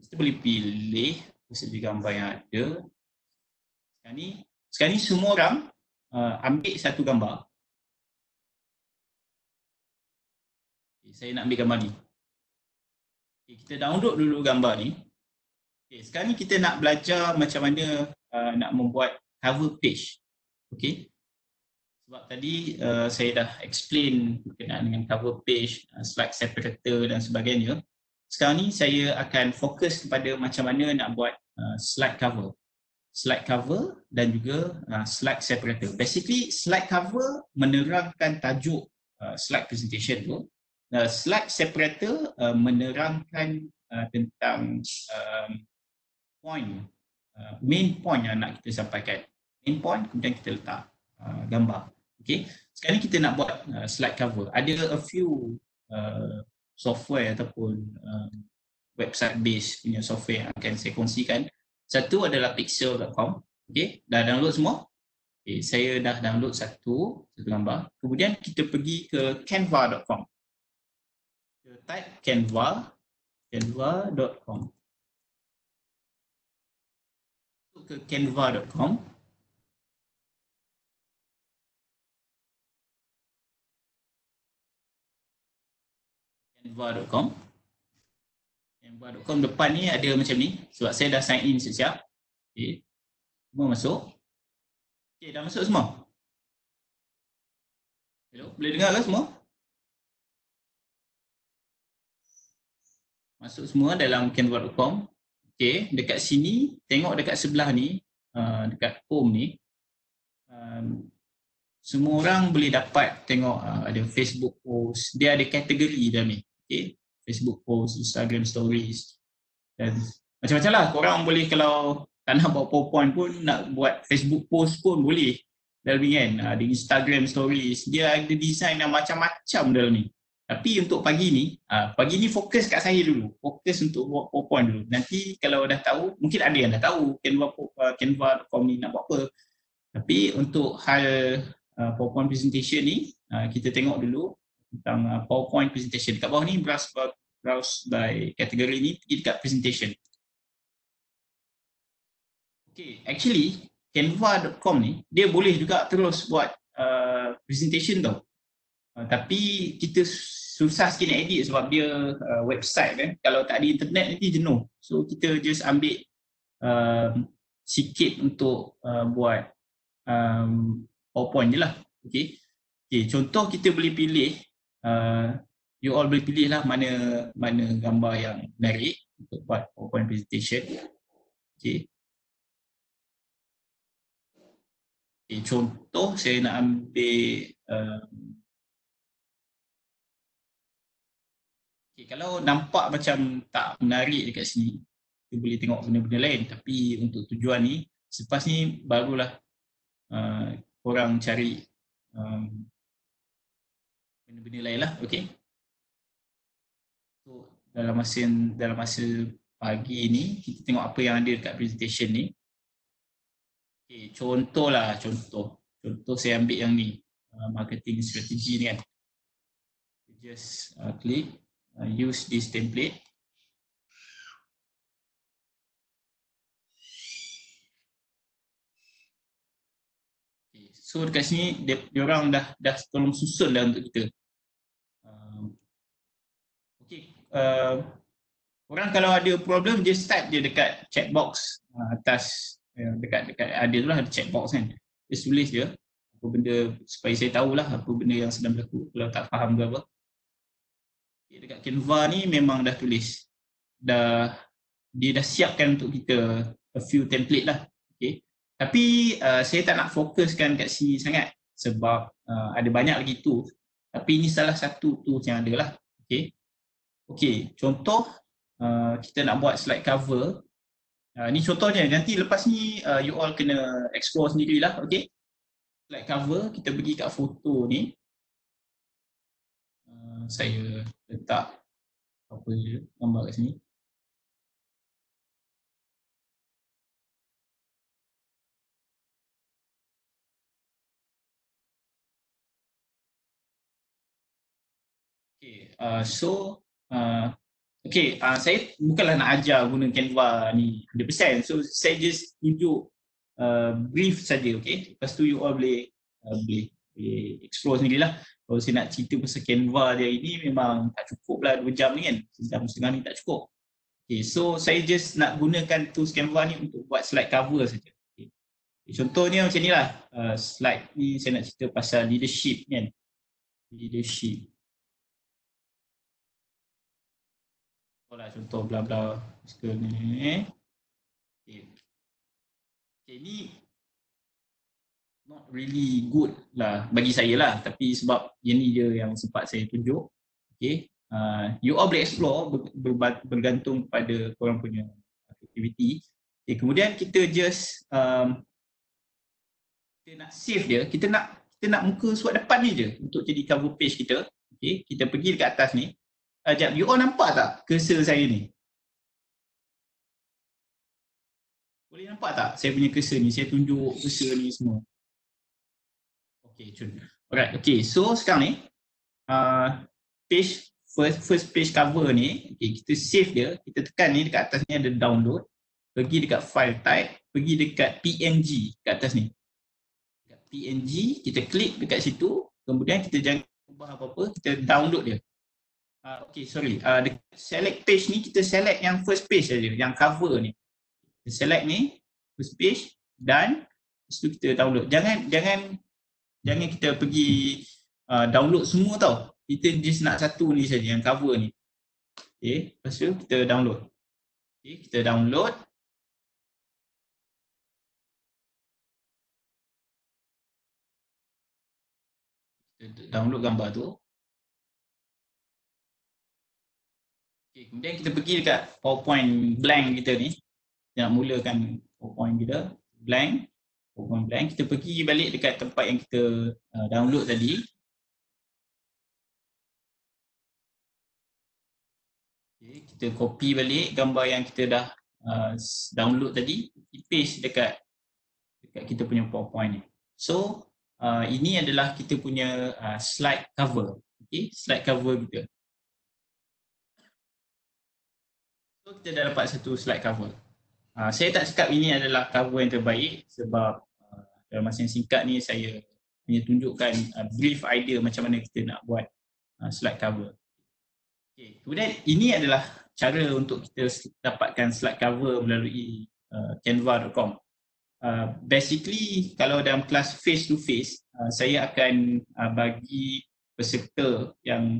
Kita boleh pilih segi gambar yang ada. Sekarang ni semua orang ambil satu gambar. Okay, saya nak ambil gambar ni. Okay, kita download dulu gambar ni. Okay, sekarang ni kita nak belajar macam mana nak membuat cover page. Okay. Sebab tadi saya dah explain berkenaan dengan cover page, slide separator dan sebagainya. Sekarang ni saya akan fokus kepada macam mana nak buat slide cover. Slide cover dan juga slide separator. Basically, slide cover menerangkan tajuk slide presentation tu. Slide separator menerangkan tentang point, main point yang nak kita sampaikan. Main point, kemudian kita letak gambar. Okay. Sekarang ni kita nak buat slide cover. Ada a few software ataupun website based punya software yang akan saya kongsikan. Satu adalah pixel.com. Okay. Dah download semua? Okay. Saya dah download satu gambar. Kemudian kita pergi ke canva.com. Kita type canva.com. Ke canva.com. Canva.com. Canva.com depan ni ada macam ni sebab saya dah sign in siap. Okay. Semua masuk. Okay, dah masuk semua? Hello, boleh dengar ke semua? Masuk semua dalam canva.com. Okay, dekat sini, tengok dekat sebelah ni, dekat home ni, semua orang boleh dapat tengok ada Facebook post, dia ada kategori dalam ni. Okay. Facebook post, Instagram stories dan macam-macam lah. Korang boleh kalau tak nak buat PowerPoint pun, nak buat Facebook post pun boleh dalam ni kan. Ada Instagram stories, dia ada design yang macam-macam dalam ni. Tapi untuk pagi ni fokus kat saya dulu. Fokus untuk buat PowerPoint dulu. Nanti kalau dah tahu, mungkin ada yang dah tahu Canva.com ni nak buat apa. Tapi untuk hal PowerPoint presentation ni, kita tengok dulu tentang PowerPoint presentation. Dekat bawah ni browse by kategori ni, pergi dekat presentation. Okay, actually Canva.com ni dia boleh juga terus buat presentation tau. Tapi kita susah sikit nak edit sebab dia website kan. Kalau tak ada internet nanti jenuh. So kita just ambil sikit untuk buat PowerPoint je lah. Okay. Okay, contoh kita boleh pilih, you all boleh pilih lah mana gambar yang menarik untuk buat PowerPoint presentation. Okay. Okay, contoh saya nak ambil okay, kalau nampak macam tak menarik dekat sini, kita boleh tengok benda-benda lain. Tapi untuk tujuan ni, selepas ni barulah korang cari benda-benda lain lah. Okay. So, dalam masa pagi ni, kita tengok apa yang ada dekat presentation ni. Okay, contoh saya ambil yang ni, marketing strategy ni kan. Just click, use this template. Okay, so dekat sini, dia orang dah tolong susun dah untuk kita. Okay, orang kalau ada problem, just type je dekat chat box atas. Dekat ada tu lah, ada chat box kan. Dia tulis je apa benda supaya saya tahulah apa benda yang sedang berlaku kalau tak faham ke apa. Okay, dekat Canva ni memang dah tulis. Dia dah siapkan untuk kita a few template lah. Okay. Tapi saya tak nak fokuskan kat sini sangat sebab ada banyak lagi tools. Tapi ini salah satu tools yang ada lah. Okay. Okay, contoh kita nak buat slide cover. Ni contohnya, nanti lepas ni you all kena explore sendirilah, okay? slide cover, kita pergi kat foto ni. Saya letak apa je gambar kat sini. Okay, saya bukanlah nak ajar guna Canva ni 100%. So saya just tunjuk brief saja, okay. Lepas tu you all boleh explore sendirilah. Kalau saya nak cerita pasal Canva dia ini memang tak cukup lah 2 jam ni kan. Sejam setengah ni tak cukup. Okay, so saya just nak gunakan tools Canva ni untuk buat slide cover saja. Okay. Contohnya macam ni lah. Slide ni saya nak cerita pasal leadership kan. Leadership. Contoh bla bla ni. Okay, ni not really good lah bagi saya lah, tapi sebab ini dia yang sempat saya tunjuk. Okay, you all boleh explore bergantung pada korang punya aktiviti. Okay, kemudian kita just kita nak save dia, kita nak muka surat depan ni je untuk jadi cover page kita. Okay, kita pergi dekat atas ni. Sekejap, you all nampak tak cursor saya ni? Boleh nampak tak saya punya cursor ni? Saya tunjuk cursor ni semua. Okay, alright. Okay, so sekarang ni page first page cover ni, okay, kita save dia. Kita tekan ni dekat atas ni ada download. Pergi dekat file type, pergi dekat PNG kat atas ni. Dekat PNG, kita klik dekat situ. Kemudian kita jangan ubah apa-apa, kita download dia. Okay, sorry. Dekat select page ni, kita select yang first page saja, yang cover ni. Kita select ni, first page, dan lepas tu kita download. Jangan kita pergi download semua tau. Kita just nak satu ni saja, yang cover ni. Okay, lepas tu kita download. Okay, kita download. Kita download gambar tu. Okay, kemudian kita pergi dekat PowerPoint blank kita ni. Kita nak mulakan PowerPoint kita. Blank. PowerPoint blank. Kita pergi balik dekat tempat yang kita download tadi. Okay, kita copy balik gambar yang kita dah download tadi. Kita paste dekat kita punya PowerPoint ni. So, ini adalah kita punya slide cover. Okay, slide cover kita. So, kita dah dapat satu slide cover. Saya tak cakap ini adalah cover yang terbaik sebab dalam masa yang singkat ni saya hanya tunjukkan brief idea macam mana kita nak buat slide cover. Okay, kemudian ini adalah cara untuk kita dapatkan slide cover melalui canva.com. Basically, kalau dalam kelas face to face, saya akan bagi peserta yang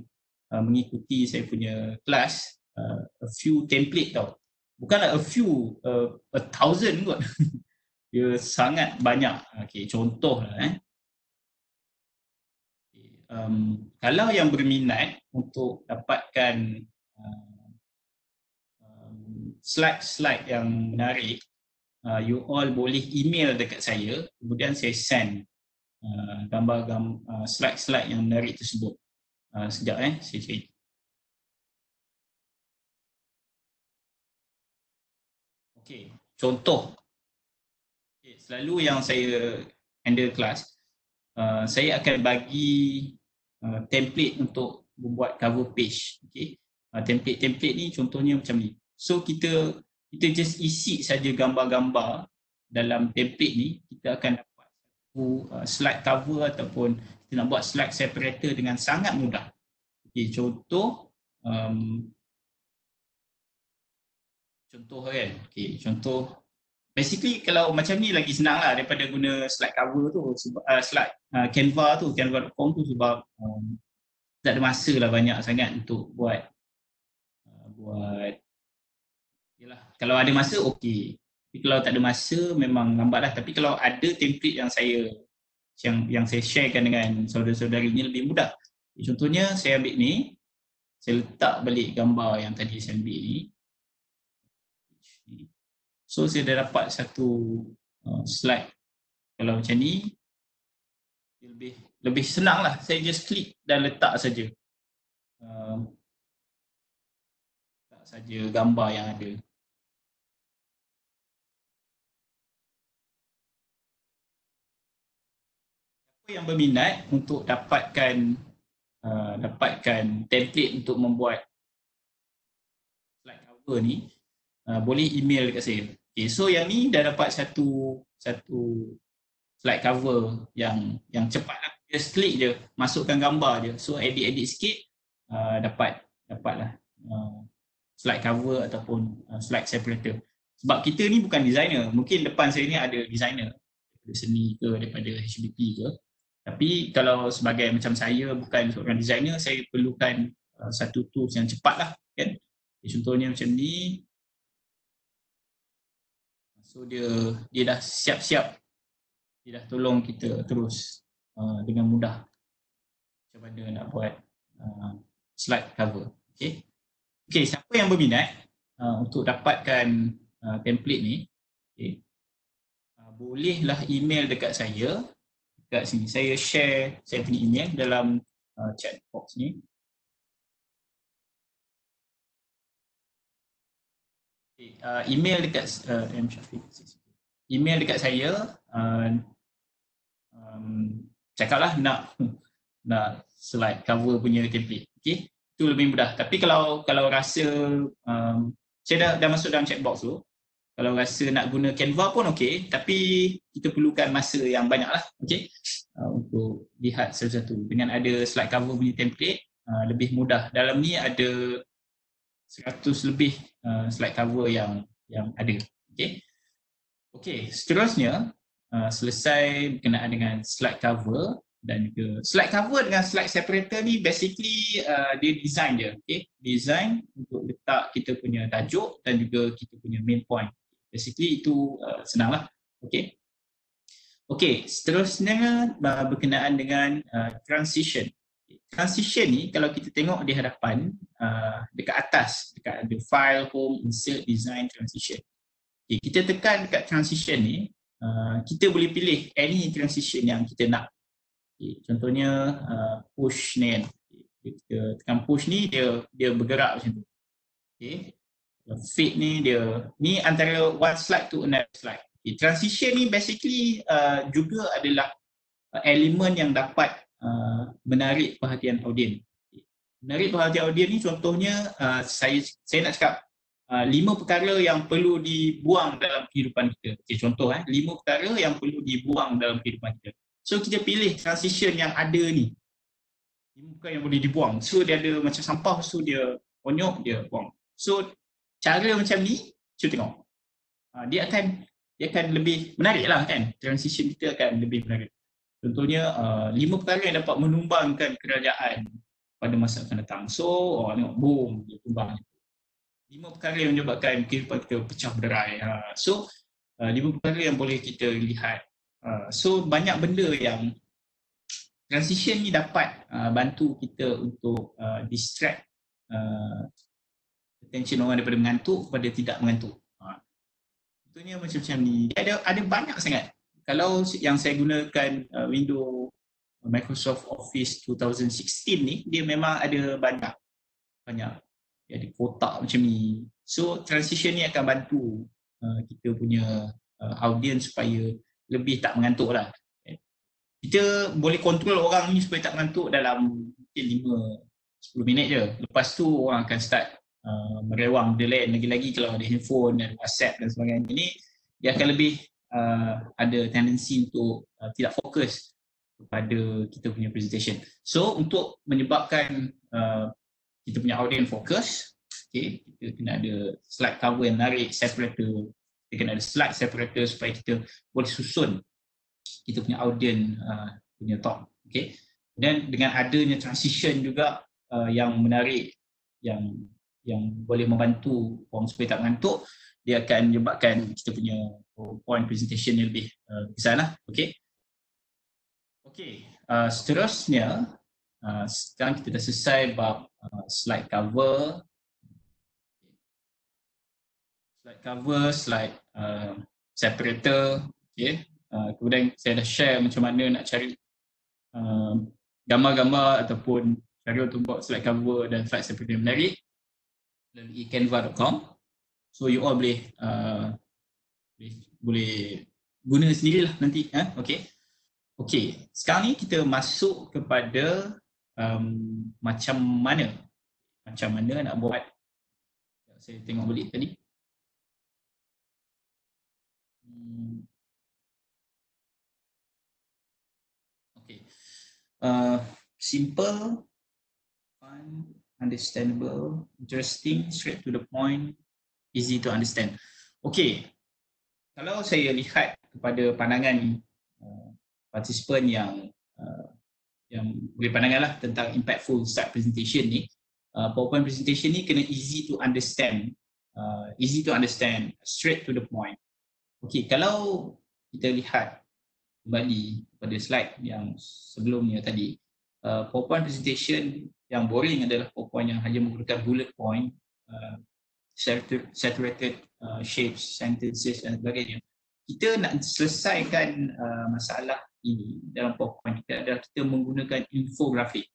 mengikuti saya punya kelas a few template tau. Bukanlah a few, 1,000 kot. Dia sangat banyak. Okay, contoh lah. Kalau yang berminat untuk dapatkan slide-slide yang menarik, you all boleh email dekat saya, kemudian saya send gambar-gambar slide-slide yang menarik tersebut. Sekejap saya cari. Okay, contoh. Okay, selalu yang saya handle kelas, saya akan bagi template untuk membuat cover page. Okay, template ni contohnya macam ni. So kita just isi saja gambar-gambar dalam template ni, kita akan dapat satu slide cover ataupun kita nak buat slide separator dengan sangat mudah. Okay, contoh kan. Okay, contoh basically kalau macam ni lagi senang lah daripada guna slide cover tu, slide Canva tu, canva.com tu sebab tak ada masa lah banyak sangat untuk buat yalah, kalau ada masa okey. Tapi kalau tak ada masa memang lambat lah. Tapi kalau ada template yang saya sharekan dengan saudara-saudari ni lebih mudah. Contohnya saya ambil ni, saya letak balik gambar yang tadi saya ambil ni. So saya dah dapat satu slide kalau macam ni. lebih lebih senang lah. Saya just klik dan letak saja. Letak saja gambar yang ada. Siapa yang berminat untuk dapatkan template untuk membuat slide cover ni, boleh email dekat saya. Okay, so yang ni dah dapat satu slide cover yang cepat lah. Just klik je, masukkan gambar je. So edit sikit, dapatlah slide cover ataupun slide separator. Sebab kita ni bukan designer. Mungkin depan saya ni ada designer daripada seni ke, daripada HBP ke. Tapi kalau sebagai macam saya bukan seorang designer, saya perlukan satu tools yang cepat lah kan. Contohnya macam ni. So dia dah siap-siap, dia dah tolong kita terus dengan mudah macam mana nak buat slide cover. Okay, siapa yang berminat untuk dapatkan template ni, bolehlah email dekat saya dekat sini. Saya share saya punya email dalam chat box ni. Email dekat M Syafiq. Email dekat saya, cakaplah nak slide cover punya template. Okay, itu lebih mudah. Tapi kalau rasa saya dah masuk dalam chat box tu. Kalau rasa nak guna Canva pun okey, tapi kita perlukan masa yang banyak lah, okey, untuk lihat satu-satu. Dengan ada slide cover punya template, lebih mudah. Dalam ni ada 100 lebih slide cover yang ada, okey. Okey, seterusnya selesai berkenaan dengan slide cover dan juga slide cover dengan slide separator ni basically dia design je, okey. Design untuk letak kita punya tajuk dan juga kita punya main point. Basically itu senanglah. Okey. Okey, seterusnya berkenaan dengan transition. Transition ni kalau kita tengok di hadapan dekat atas, dekat ada file, home, insert, design, transition. Okay, kita tekan dekat transition ni, kita boleh pilih any transition yang kita nak. Okay, contohnya push ni kan. Kita tekan push ni, dia bergerak macam tu. Okay. Fit ni ni antara one slide to another slide. Okay, transition ni basically juga adalah elemen yang dapat menarik perhatian audien. Okay. Menarik perhatian audien ni contohnya saya nak cakap 5 perkara yang perlu dibuang dalam kehidupan kita. Okay, contoh 5 perkara yang perlu dibuang dalam kehidupan kita. So kita pilih transition yang ada ni. 5 perkara yang boleh dibuang. So dia ada macam sampah, so dia konyok, dia buang. So cara macam ni, cuba tengok. Dia akan lebih menarik lah kan. Transition kita akan lebih menarik. Contohnya 5 perkara yang dapat menumbangkan kerajaan pada masa akan datang. So tengok, boom, dia tumbang. 5 perkara yang menyebabkan kehidupan kita pecah berderai. So 5 perkara yang boleh kita lihat. So banyak benda yang transition ni dapat bantu kita untuk distract attention orang daripada mengantuk kepada tidak mengantuk. Contohnya macam ni. Dia ada banyak sangat. Kalau yang saya gunakan Windows Microsoft Office 2016 ni, dia memang ada banyak. Dia ada kotak macam ni. So transition ni akan bantu kita punya audience supaya lebih tak mengantuk lah. Kita boleh kontrol orang ni supaya tak mengantuk dalam mungkin 5-10 minit je. Lepas tu orang akan start merewang dia lain. Lagi-lagi kalau ada handphone dan WhatsApp dan sebagainya ni, dia akan lebih ada tendensi untuk tidak fokus kepada kita punya presentation. So untuk menyebabkan kita punya audience fokus, okay, kita kena ada slide cover yang menarik, separator. Kita kena ada slide separator supaya kita boleh susun kita punya audience punya talk. Okay. Dan dengan adanya transition juga yang menarik, yang boleh membantu orang supaya tak mengantuk, dia akan menyebabkan kita punya point presentation yang lebih besar lah. Okay. Okay. Seterusnya, sekarang kita dah selesai bab slide cover. Slide cover, slide separator. Okay. Kemudian saya dah share macam mana nak cari gambar-gambar ataupun cara untuk buat slide cover dan slide seperti yang menarik melalui canva.com. So you all boleh guna sendirilah nanti. Okey, sekarang ni kita masuk kepada macam mana nak buat. Saya tengok balik tadi. Okey. Simple, fun, understandable, interesting, straight to the point, easy to understand. Okey. Kalau saya lihat kepada pandangan partisipan yang boleh pandanganlah tentang impactful slide presentation ni, PowerPoint presentation ni kena easy to understand, straight to the point. Okey, kalau kita lihat kembali pada slide yang sebelumnya tadi, PowerPoint presentation yang boring adalah PowerPoint yang hanya menggunakan bullet point, saturated shapes, sentences dan sebagainya. Kita nak selesaikan masalah ini dalam PowerPoint kita adalah kita menggunakan infografik.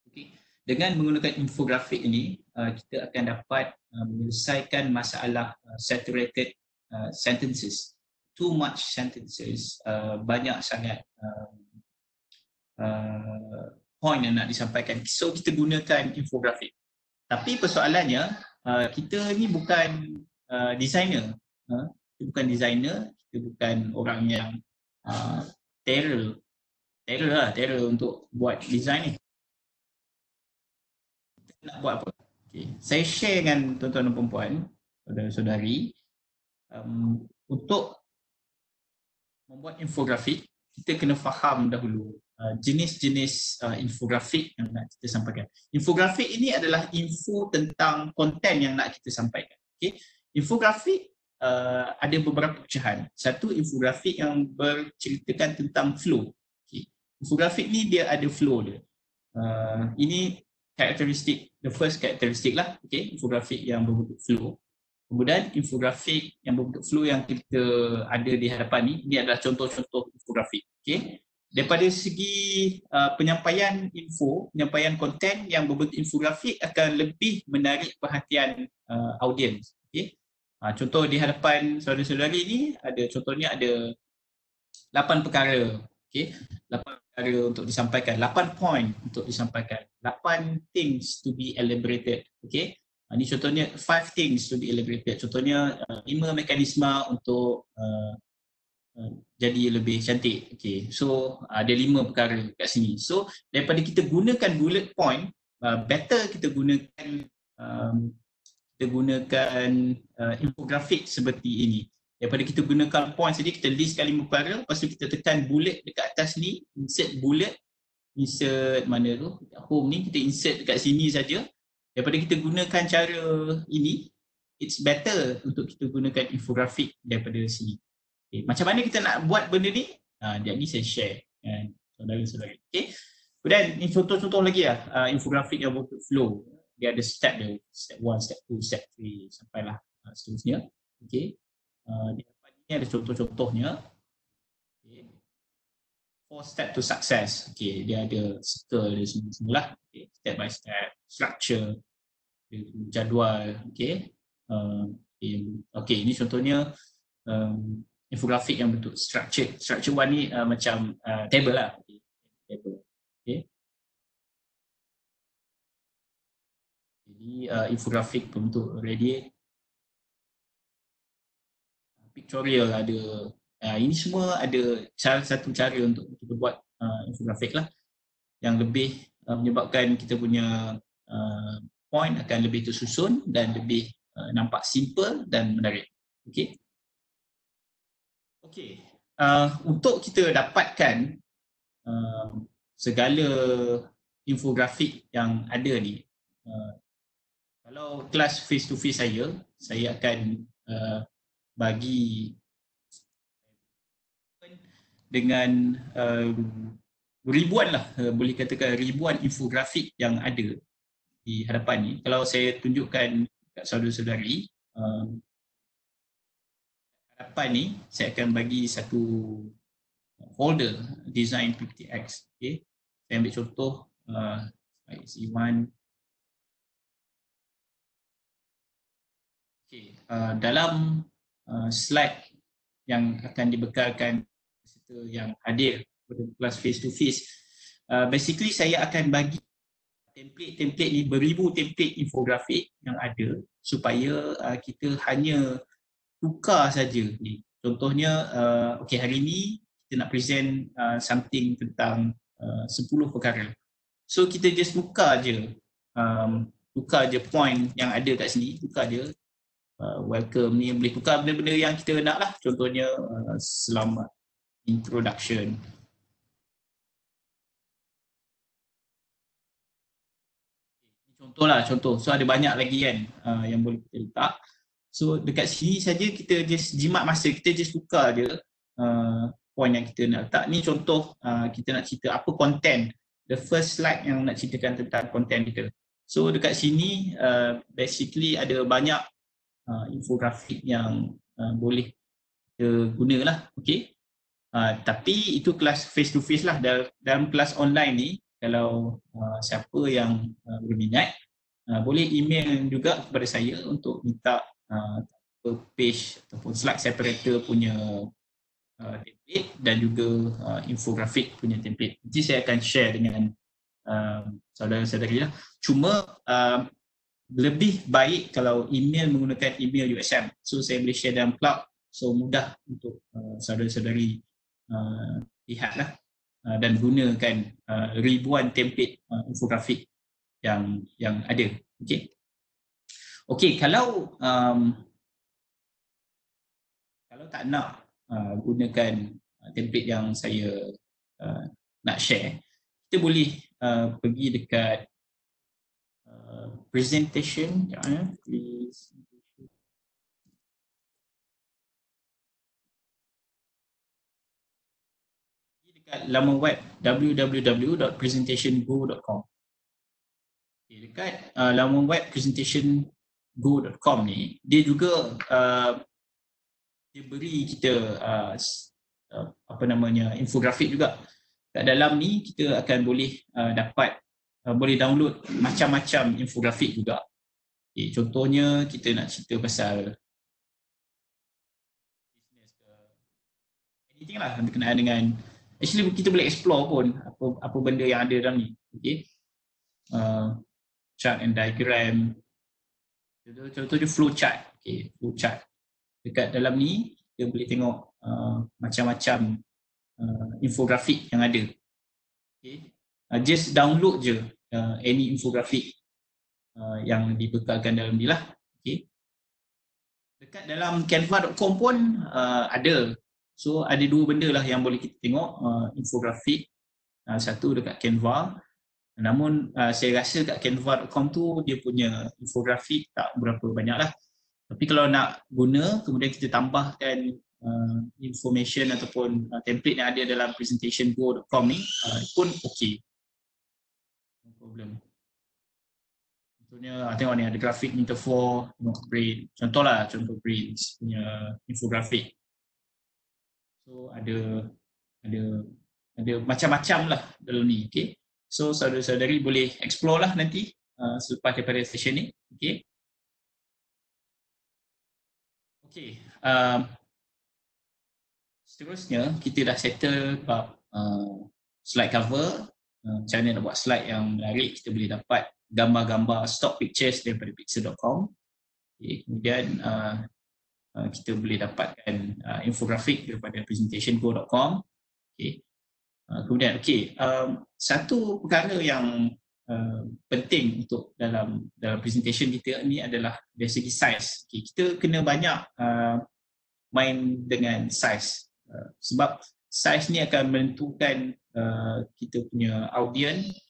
Okay. Dengan menggunakan infografik ini, kita akan dapat menyelesaikan masalah saturated sentences. Too much sentences, banyak sangat point yang nak disampaikan. So kita gunakan infografik. Tapi persoalannya, kita ni bukan designer. Kita bukan designer, kita bukan orang yang terror untuk buat design ni. Kita nak buat apa? Okay. Saya share dengan tuan-tuan dan puan-puan, saudara-saudari, untuk membuat infografik, kita kena faham dahulu jenis-jenis infografik yang nak kita sampaikan. Infografik ini adalah info tentang konten yang nak kita sampaikan. Okay. Infografik ada beberapa pecahan. Satu, infografik yang berceritakan tentang flow. Okay. Infografik ni dia ada flow dia. Ini karakteristik, the first karakteristik lah. Okay. Infografik yang berbentuk flow. Kemudian infografik yang berbentuk flow yang kita ada di hadapan ni, ini adalah contoh-contoh infografik. Okay. Daripada segi penyampaian info, penyampaian konten yang berbentuk infografik akan lebih menarik perhatian audiens. Okay. Contoh di hadapan saudara-saudari ni, contohnya ada 8 perkara. Okay. 8 perkara untuk disampaikan, 8 point untuk disampaikan, 8 things to be elaborated. Okay. Ini contohnya 5 things to be elaborated. Contohnya 5 mekanisme untuk jadi lebih cantik. Okay. So ada 5 perkara kat sini. So daripada kita gunakan bullet point, better kita gunakan infografik seperti ini. Daripada kita gunakan point saja, kita listkan 5 perkara, lepas tu kita tekan bullet dekat atas ni, insert bullet, insert mana tu, home ni, kita insert dekat sini saja. Daripada kita gunakan cara ini, it's better untuk kita gunakan infografik daripada sini. Okay. Macam mana kita nak buat benda ni? Jadi saya share dengan saudara-saudara. Okay. Kemudian ini contoh-contoh lagi lah, infografik yang berbentuk flow. Dia ada step dia, step 1, step 2, step 3 sampailah seterusnya. Okay. Di depan ni ada contoh-contohnya. Okay. 4 step to success. Okay. Dia ada circle dia semua. Okay. Step by step, structure, jadual. Okay. Okay. Ini contohnya infografik yang bentuk structure. Structure 1 ni macam table lah. Okay. Table. Okay. Jadi infografik bentuk radiate, pictorial ada. Ini semua ada salah satu cara untuk kita buat infografik lah, yang lebih menyebabkan kita punya point akan lebih tersusun dan lebih nampak simple dan menarik. Okey. Okey. Untuk kita dapatkan segala infografik yang ada ni, kalau kelas face to face saya akan bagi dengan ribuan lah, boleh katakan ribuan infografik yang ada di hadapan ni. Kalau saya tunjukkan kat saudara-saudari, hadapan ni saya akan bagi satu folder design PPTX. Okay. Saya ambil contoh C1. Okay. Dalam slide yang akan dibekalkan peserta yang hadir pada kelas face to face, basically saya akan bagi template ni, beribu template infografik yang ada supaya kita hanya tukar saja ni. Contohnya, okay, hari ni kita nak present something tentang 10 perkara. So kita just tukar je point yang ada kat sini, tukar je welcome ni, boleh tukar benda-benda yang kita nak lah. Contohnya selamat introduction. Contoh. So ada banyak lagi kan yang boleh kita letak. So dekat sini saja kita just jimat masa, kita just tukar je point yang kita nak letak. Ni contoh kita nak cerita apa content, the first slide yang nak ceritakan tentang content kita. So dekat sini basically ada banyak infografik yang boleh kita gunalah, okay. Tapi itu kelas face to face lah. Dalam kelas online ni, kalau siapa yang berminat, boleh email juga kepada saya untuk minta page ataupun slide separator punya template dan juga infografik punya template. Nanti saya akan share dengan saudara-saudari lah. Cuma lebih baik kalau email menggunakan email USM. So saya boleh share dalam cloud, so mudah untuk saudara-saudari lihatlah dan gunakan ribuan template infografik yang ada. Okey, kalau tak nak gunakan template yang saya nak share, kita boleh pergi dekat presentation, dekat laman web www.presentationgo.com. Dekat laman web presentationgo.com ni, dia juga dia beri kita infografik juga. Kat dalam ni kita akan boleh boleh download macam-macam infografik juga. Contohnya kita nak cerita pasal business ke anything lah berkenaan dengan, actually kita boleh explore pun apa benda yang ada dalam ni. Chart and diagram, contohnya flow chart. Flow chart. Dekat dalam ni kita boleh tengok macam-macam infografik yang ada. Just download je any infografik yang dibekalkan dalam ni lah. Dekat dalam canva.com pun ada. So ada dua benda lah yang boleh kita tengok infografik. Satu dekat Canva. Namun saya rasa kat canva.com tu dia punya infografik tak berapa banyak lah. Tapi kalau nak guna, kemudian kita tambahkan information ataupun template yang ada dalam presentationgo.com ni pun okey. No problem. Contohnya tengok ni ada grafik metafor, tengok brain. Contoh brains punya infografik. So ada macam-macam lah dalam ni. Okay. So saudara-saudari boleh explore lah nanti selepas daripada session ni. Okay. Okay. Seterusnya kita dah settle bab slide cover. Macam mana nak buat slide yang menarik, kita boleh dapat gambar-gambar stock pictures daripada pixel.com. Okay. Kemudian kita boleh dapatkan infografik daripada presentationgo.com. Okay. Kemudian satu perkara yang penting untuk dalam presentation kita ni adalah dari segi size. Okay. Kita kena banyak main dengan size sebab size ni akan menentukan kita punya audience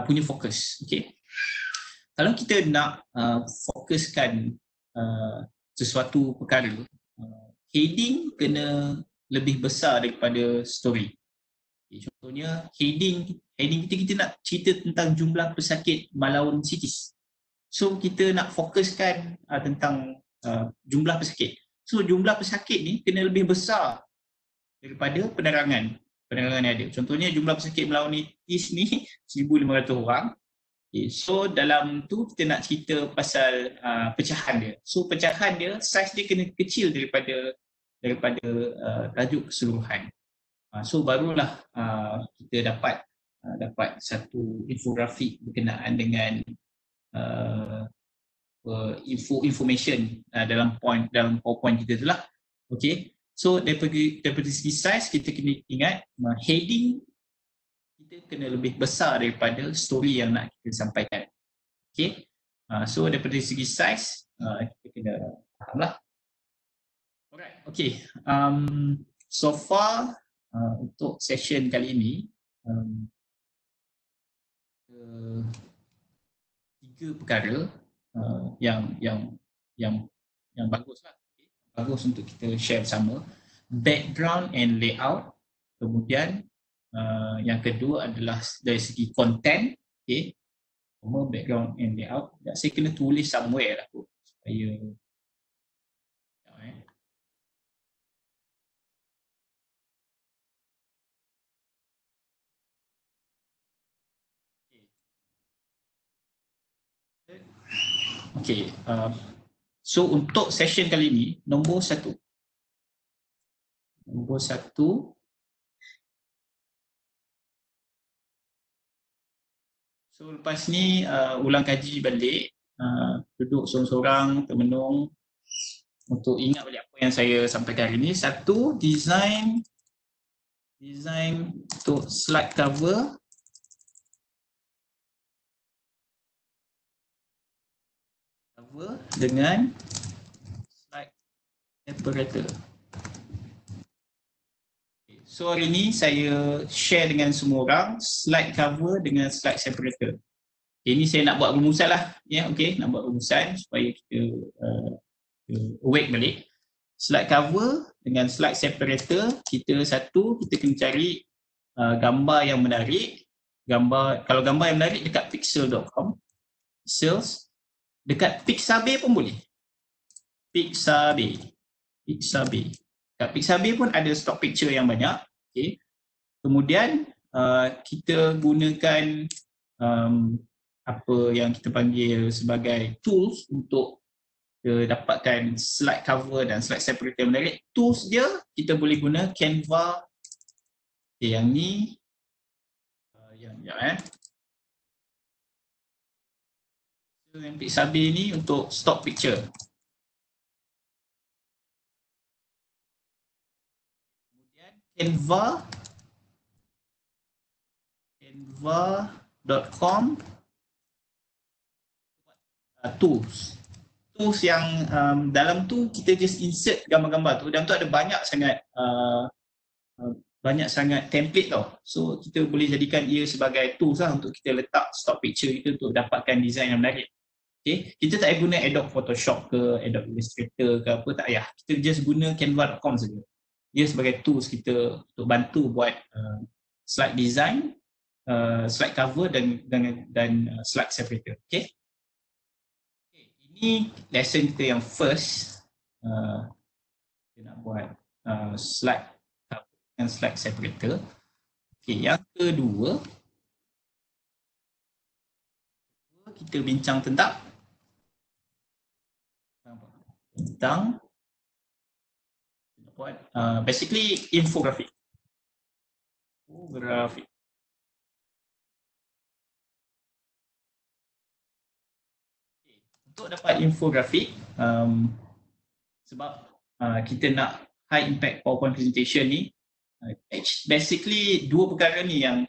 punya fokus. Okay. Kalau kita nak fokuskan sesuatu perkara, heading kena lebih besar daripada story. Contohnya heading kita nak cerita tentang jumlah pesakit Malawan Cities. So kita nak fokuskan tentang jumlah pesakit. So jumlah pesakit ni kena lebih besar daripada penerangan yang ada. Contohnya jumlah pesakit melawan ITIS ni 1,500 orang. Okay, so dalam tu kita nak cerita pasal pecahan dia. So pecahan dia, saiz dia kena kecil daripada tajuk keseluruhan. So barulah kita dapat satu infografik berkenaan dengan information dalam PowerPoint kita tu lah. Okay. So daripada segi saiz kita kena ingat heading kita kena lebih besar daripada story yang nak kita sampaikan. Okay. So daripada segi saiz kita kena faham lah. Alright. Okay. So far untuk session kali ini tiga perkara yang bagus lah. Bagus untuk kita share bersama. Background and layout. Kemudian yang kedua adalah dari segi content. Okay. Semua background and layout. Saya kena tulis somewhere lah kot supaya okay. So untuk session kali ini nombor satu. So lepas ni ulang kaji balik, duduk seorang-seorang, termenung untuk ingat balik apa yang saya sampaikan hari ini. Satu, design untuk slide cover. Dengan slide separator. So hari ini saya share dengan semua orang slide cover dengan slide separator. Ini saya nak buat rumusan lah, ya, nak buat rumusan supaya kita awake balik. Slide cover dengan slide separator, kita kena cari gambar yang menarik. Kalau gambar yang menarik dekat pixel.com, pixels. Dekat Pixabay pun boleh. Pixabay. Dekat Pixabay pun ada stock picture yang banyak. Okay. Kemudian kita gunakan apa yang kita panggil sebagai tools untuk dapatkan slide cover dan slide separator yang menarik. Tools dia kita boleh guna Canva. Okay, yang ni yang Pixabay ni untuk stock picture. Kemudian canva.com tools yang dalam tu kita just insert gambar-gambar tu. Dalam tu ada banyak sangat template tau. So kita boleh jadikan ia sebagai tools lah untuk kita letak stock picture kita untuk dapatkan design yang menarik. Okay. Kita tak payah guna Adobe Photoshop ke Adobe Illustrator ke apa, tak payah. Kita just guna canva.com saja. Ia sebagai tools kita untuk bantu buat slide design, slide cover dan slide separator. Okay. Ini lesson kita yang first. Kita nak buat slide cover dan slide separator. Okay. Yang kedua, kita bincang tentang basically infographic. Untuk dapat infographic, sebab kita nak high impact PowerPoint presentation ni, basically dua perkara ni yang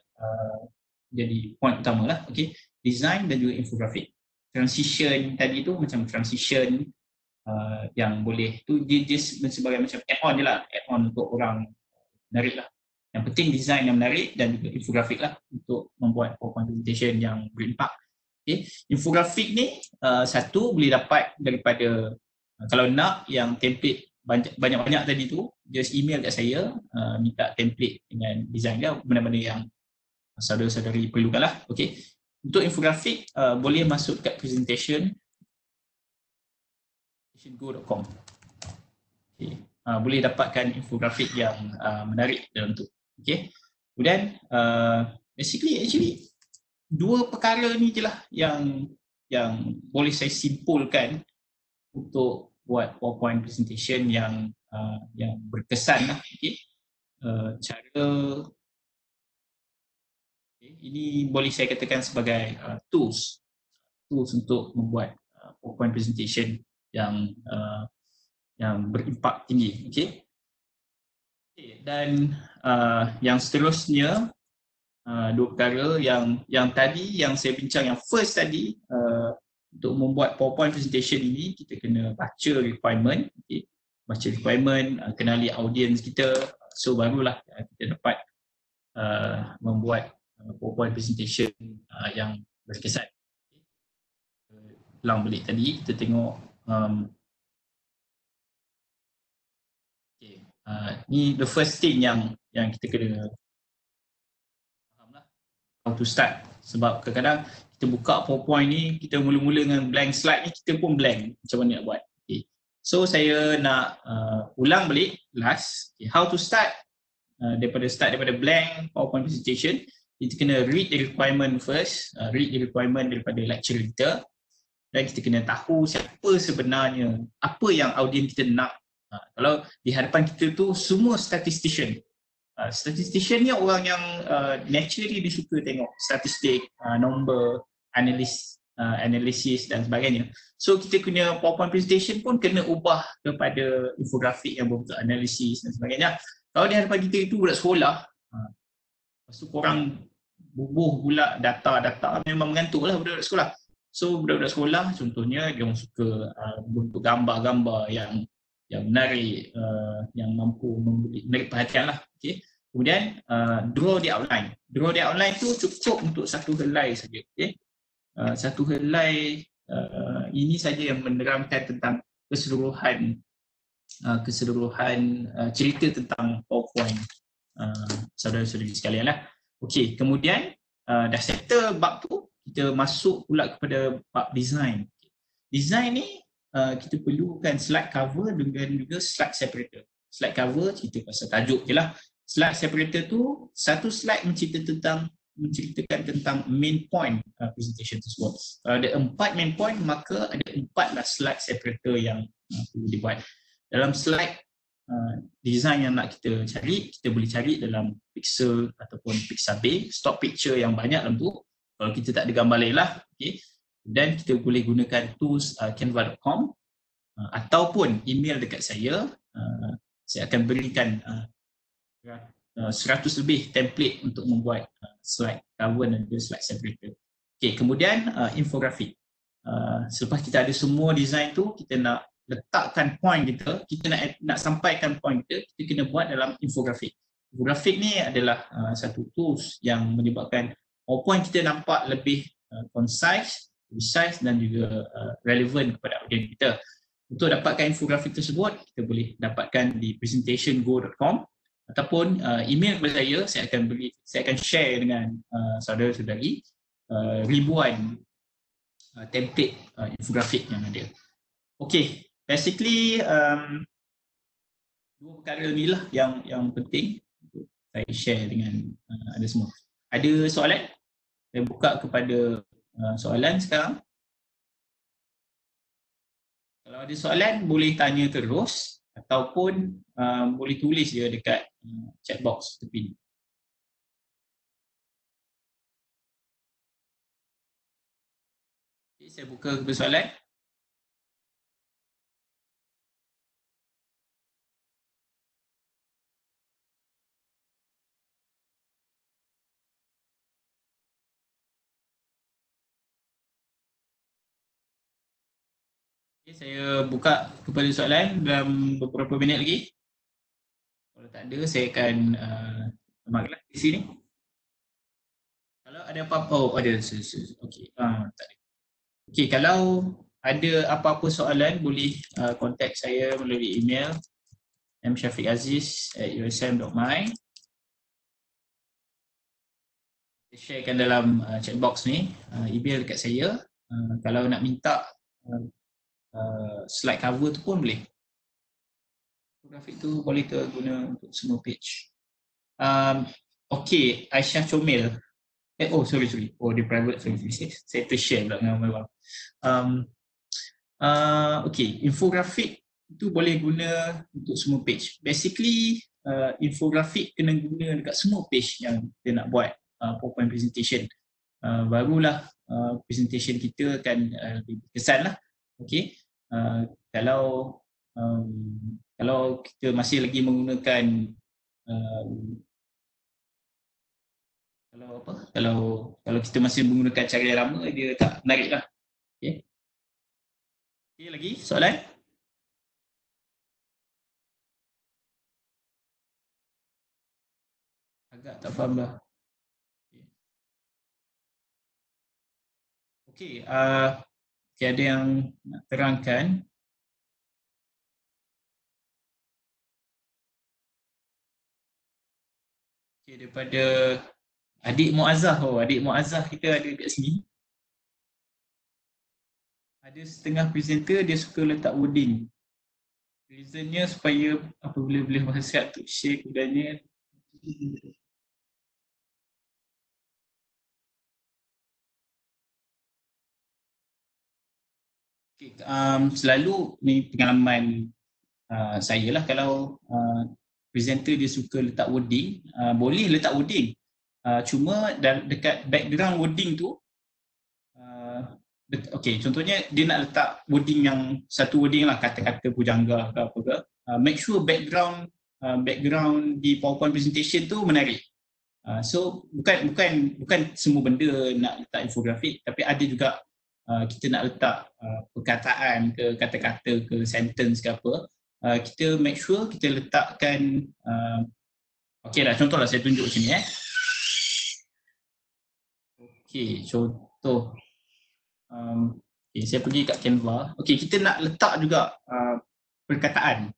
jadi point utama lah. Okay. Design dan juga infographic. Transition tadi tu macam transition yang boleh tu dia just sebagai macam add-on je lah, add-on untuk orang menarik lah. Yang penting design yang menarik dan juga infografik lah untuk membuat PowerPoint presentation yang berimpak. Okay. Infografik ni satu boleh dapat daripada kalau nak yang template banyak-banyak tadi tu, just email kat saya, minta template dengan design dia, benda-benda yang saudara-saudari perlukan lah. Okay. Untuk infografik boleh masuk kat presentation go.com. Okay. boleh dapatkan infografik yang menarik dalam tu. Okay. Kemudian actually dua perkara ni je lah yang boleh saya simpulkan untuk buat PowerPoint presentation yang berkesan lah. Okay. Cara ini boleh saya katakan sebagai tools untuk membuat PowerPoint presentation yang berimpak tinggi. Okay. Dan yang seterusnya, dua perkara yang tadi yang saya bincang, yang first tadi, untuk membuat PowerPoint presentation ini kita kena baca requirement, okay. Baca requirement, kenali audience kita, so barulah kita dapat membuat PowerPoint presentation yang berkesan. Ulang balik tadi, kita tengok ni the first thing yang kita kena faham lah, how to start. Sebab kadang-kadang kita buka PowerPoint ni, kita mula-mula dengan blank slide ni, kita pun blank macam mana nak buat. Okay. So saya nak ulang balik last, okay. How to start, daripada blank PowerPoint presentation, kita kena read the requirement first, read the requirement daripada lecturer kita, dan kita kena tahu siapa sebenarnya, apa yang audiens kita nak. Kalau di hadapan kita tu semua statistician. Statistician ni orang yang naturally dia suka tengok statistik, number, analisis dan sebagainya. So kita punya PowerPoint presentation pun kena ubah kepada infografik yang berbentuk analisis dan sebagainya. Kalau di hadapan kita itu budak sekolah, lepas tu korang bubuh pula data-data, memang mengantuk lah budak-budak sekolah. So budak-budak sekolah contohnya dia orang suka bentuk gambar-gambar yang menarik, yang mampu menarik perhatian lah. Okay. Kemudian draw the outline. Draw the outline tu cukup untuk satu helai saja. Okay. Satu helai ini saja yang menerangkan tentang keseluruhan cerita tentang PowerPoint saudara-saudari sekalian lah. Okey, kemudian dah settle bab tu, kita masuk pula kepada bab design. Design ni kita perlukan slide cover dengan juga slide separator. Slide cover cerita pasal tajuk je lah. Slide separator tu satu slide menceritakan tentang main point presentation tersebut. Kalau ada 4 main point, maka ada 4 lah slide separator yang perlu dibuat. Dalam slide design yang nak kita cari, kita boleh cari dalam Pixel ataupun Pixabay, stock picture yang banyak dalam tu. Kalau kita tak ada gambar lain lah. Okay. Dan kita boleh gunakan tools canva.com ataupun email dekat saya. Saya akan berikan 100 lebih template untuk membuat slide cover dan juga slide separator. Okay, kemudian infografik. Selepas kita ada semua design tu, kita nak letakkan point kita nak sampaikan point kita kena buat dalam infografik. Infografik ni adalah satu tools yang menyebabkan PowerPoint kita nampak lebih concise, precise dan juga relevant kepada audiens kita. Untuk dapatkan infografik tersebut, kita boleh dapatkan di presentationgo.com ataupun email kepada saya akan share dengan saudara-saudari ribuan template infografik yang ada. Okey, basically dua perkara ni lah yang penting untuk saya share dengan anda semua. Ada soalan? Saya buka kepada soalan sekarang. Kalau ada soalan boleh tanya terus ataupun boleh tulis je dekat chat box tepi ni. Okay, saya buka kepada soalan. Okay, saya buka kepada soalan dalam beberapa minit lagi. Kalau tak ada, saya akan tamatkan di sini. Kalau ada apa-apa, ada. Okey, tak ada. Okey, kalau ada apa-apa soalan, boleh contact saya melalui email msyafiqaziz@usm.my. Saya sharekan dalam chat box ni, email dekat saya. Kalau nak minta slide cover tu pun boleh. Infografik tu boleh ke guna untuk semua page. Okay, Aisyah Comel. Sorry. Oh, dia private, sorry. Saya tershare pula dengan abang. Okay, infografik itu boleh guna untuk semua page. Basically, infografik kena guna dekat semua page yang kita nak buat PowerPoint presentation. Barulah presentation kita akan lebih berkesan lah. Okay, kalau kita masih lagi menggunakan kalau kita masih menggunakan cara yang lama, dia tak menarik lah. Okay. Okay, lagi soalan? Agak tak faham lah. Okay, ada yang nak terangkan. Okay, daripada Adik Muazzah. Adik Muazzah kita ada kat sini. Ada setengah presenter dia suka letak wording. Reasonnya supaya apabila boleh masa untuk share kemudiannya. Okay, selalu ni pengalaman saya lah, kalau presenter dia suka letak wording, boleh letak wording. Cuma dekat background wording tu, okay, contohnya dia nak letak wording yang satu wording lah, kata-kata pujangga ke apa ke, make sure background di PowerPoint presentation tu menarik. So bukan semua benda nak letak infografik, tapi ada juga kita nak letak perkataan ke kata-kata ke sentence ke apa, kita make sure kita letakkan okey lah, contohlah saya tunjuk sini okey, contoh okay, saya pergi kat Canva. Okey, kita nak letak juga perkataan.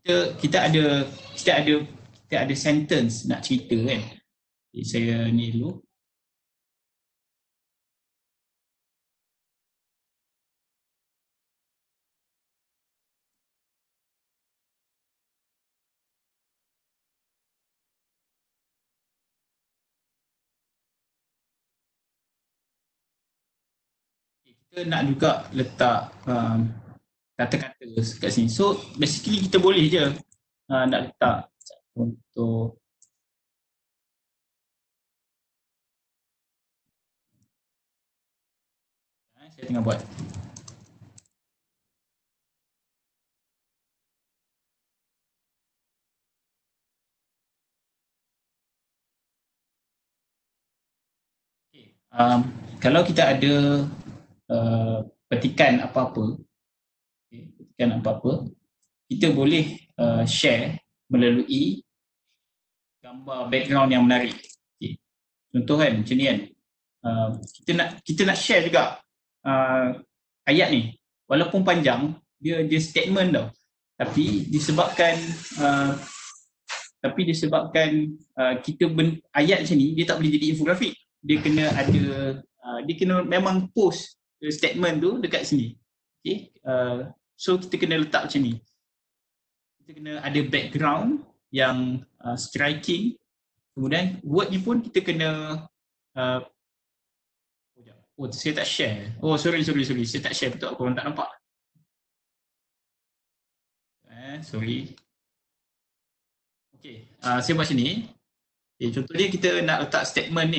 Kita ada sentence nak cerita kan. Okay, saya ni dulu. Kita nak juga letak kata-kata kat sini. So basically kita boleh je nak letak untuk saya tengah buat. Okay. Kalau kita ada petikan apa-apa, kita boleh share melalui gambar background yang menarik. Okay. Contoh kan macam ni kan, kita nak share juga ayat ni, walaupun panjang, dia statement tau, tapi disebabkan kita ayat macam ni, dia tak boleh jadi infografik. Dia kena memang post statement tu dekat sini. Okay. So kita kena letak macam ni. Kita kena ada background yang striking. Kemudian word ni pun kita kena saya tak share. Sorry. Saya tak share, betul, korang tak nampak. Sorry. Okay, saya buat sini. Okay, contohnya kita nak letak statement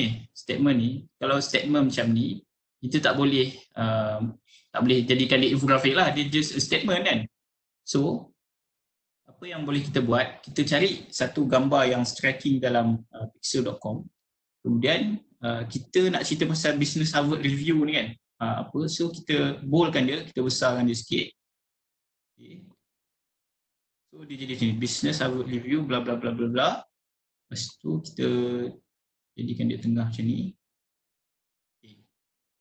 ni. Kalau statement macam ni, kita tak boleh jadikan dia infografik lah. Dia just a statement kan. So, apa yang boleh kita buat, kita cari satu gambar yang striking dalam pixel.com. Kemudian kita nak cerita pasal Business Harvard Review ni kan. So kita boldkan dia, kita besarkan dia sikit. Okay. So dia jadi macam ni, Business Harvard Review bla bla bla bla bla. Lepas tu kita jadikan dia tengah macam ni. Okay.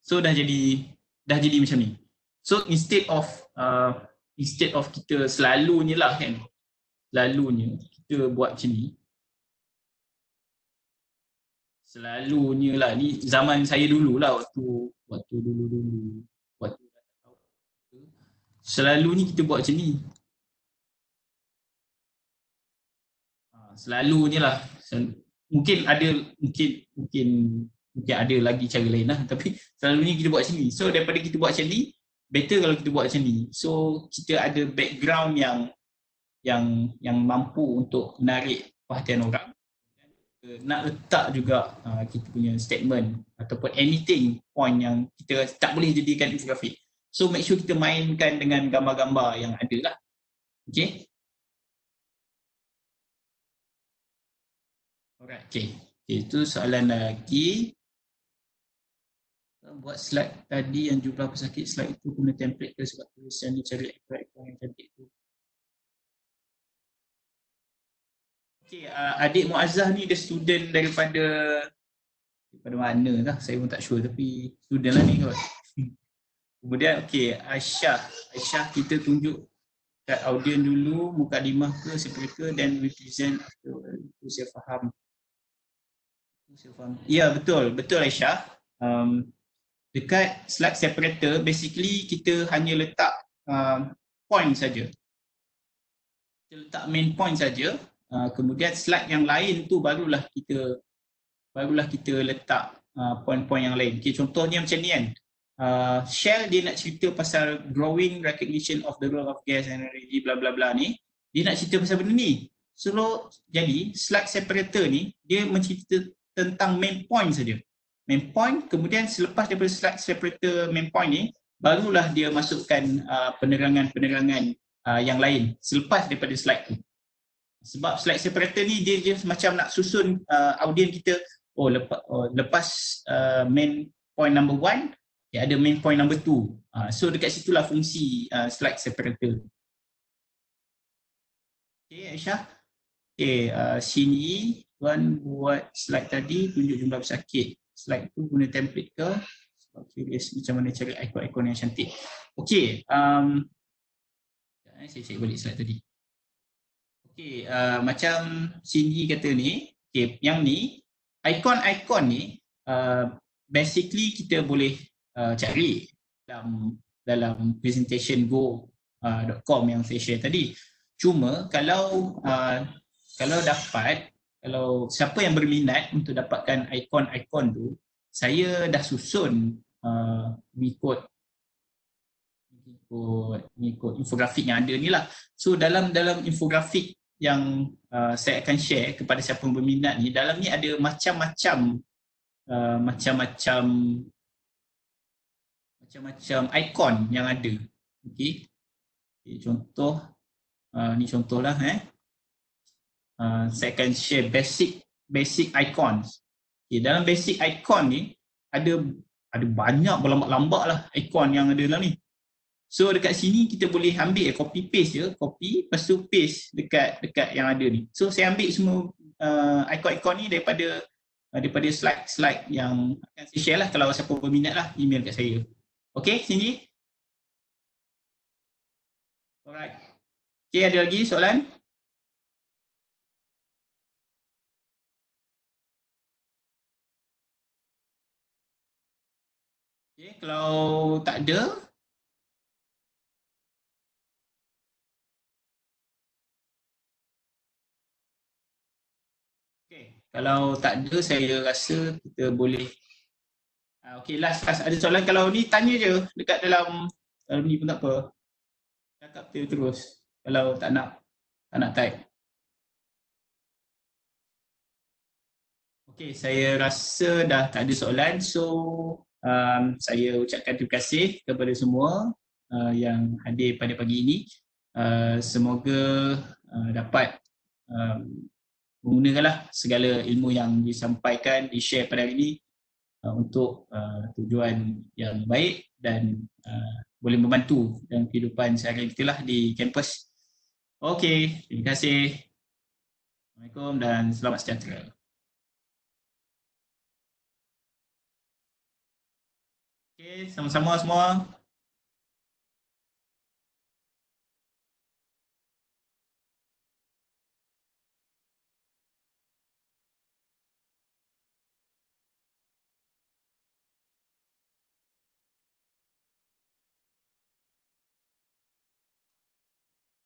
So dah jadi macam ni. So instead of kita selalunya lah kan, selalunya kita buat macam ni. Selalunya lah, ni zaman saya dulu lah, waktu dulu-dulu, waktu selalunya kita buat macam ni. Selalunya lah. Mungkin ada mungkin ada lagi cara lain lah, tapi selalunya kita buat macam ni. So daripada kita buat macam ni, better kalau kita buat macam ni. So kita ada background yang mampu untuk menarik perhatian orang. Nak letak juga kita punya statement ataupun anything point yang kita tak boleh jadikan infografik. So make sure kita mainkan dengan gambar-gambar yang ada lah. Okay. Alright, okay. Itu soalan lagi. Buat slide tadi yang jumlah pesakit, slide itu guna template ke sebab tulisan ni cari ekor yang cantik tu. Okay, adik Muazzah ni dia student daripada mana lah, saya pun tak sure, tapi student lah ni kot. Kemudian okay, Aisyah kita tunjuk kat audien dulu, mukadimah ke separator dan represent itu saya faham. Ya, betul Aisyah. Dekat slide separator, basically kita hanya letak point saja. Kita letak main point saja. Kemudian slide yang lain tu barulah kita letak point-point yang lain. Okay, contohnya macam ni kan. Shell dia nak cerita pasal growing recognition of the role of gas and energy bla bla bla ni. Dia nak cerita pasal benda ni. So jadi slide separator ni dia mencerita tentang main point saja. Main point, kemudian selepas daripada slide separator main point ni, barulah dia masukkan penerangan-penerangan yang lain selepas daripada slide tu. Sebab slide separator ni dia macam nak susun audien kita, lepas main point number 1, ada main point number 2. So dekat situlah fungsi slide separator. Okay Aisyah. Okay, sini tuan buat slide tadi, tunjuk jumlah pesakit. Slide tu guna template ke? Sebab curious macam mana cari ikon-ikon yang cantik. Okay, saya cek balik slide tadi. Okay, macam Cindy kata ni, okay, yang ni, ikon-ikon ni, basically kita boleh cari dalam presentation go.com yang saya share tadi. Cuma kalau siapa yang berminat untuk dapatkan ikon-ikon tu, saya dah susun mengikut infografik yang ada ni lah. So dalam infografik yang saya akan share kepada siapa yang berminat ni, dalam ni ada macam-macam ikon yang ada. Okay, contoh ni contohlah saya akan share basic icons. Okay, dalam basic icon ni ada banyak berlambak-lambak lah ikon yang ada dalam ni. So dekat sini kita boleh ambil copy paste je, lepas tu paste dekat yang ada ni. So saya ambil semua ikon-ikon ni daripada slide yang akan saya share lah. Kalau siapa berminat lah, email kat saya. Okay, sini. Alright. Okay, ada lagi soalan? Okay, kalau tak ada, kalau tak ada, saya rasa kita boleh. Okay, last ada soalan. Kalau ni tanya je dekat dalam ni pun tak apa. Cakap terus kalau tak nak type. Okay, saya rasa dah tak ada soalan. So saya ucapkan terima kasih kepada semua yang hadir pada pagi ini. Semoga dapat menggunakanlah segala ilmu yang disampaikan, di-share pada hari ini untuk tujuan yang baik dan boleh membantu dalam kehidupan sehari-hari kita lah di kampus. Okey, terima kasih. Assalamualaikum dan selamat sejahtera. Okey, sama-sama semua.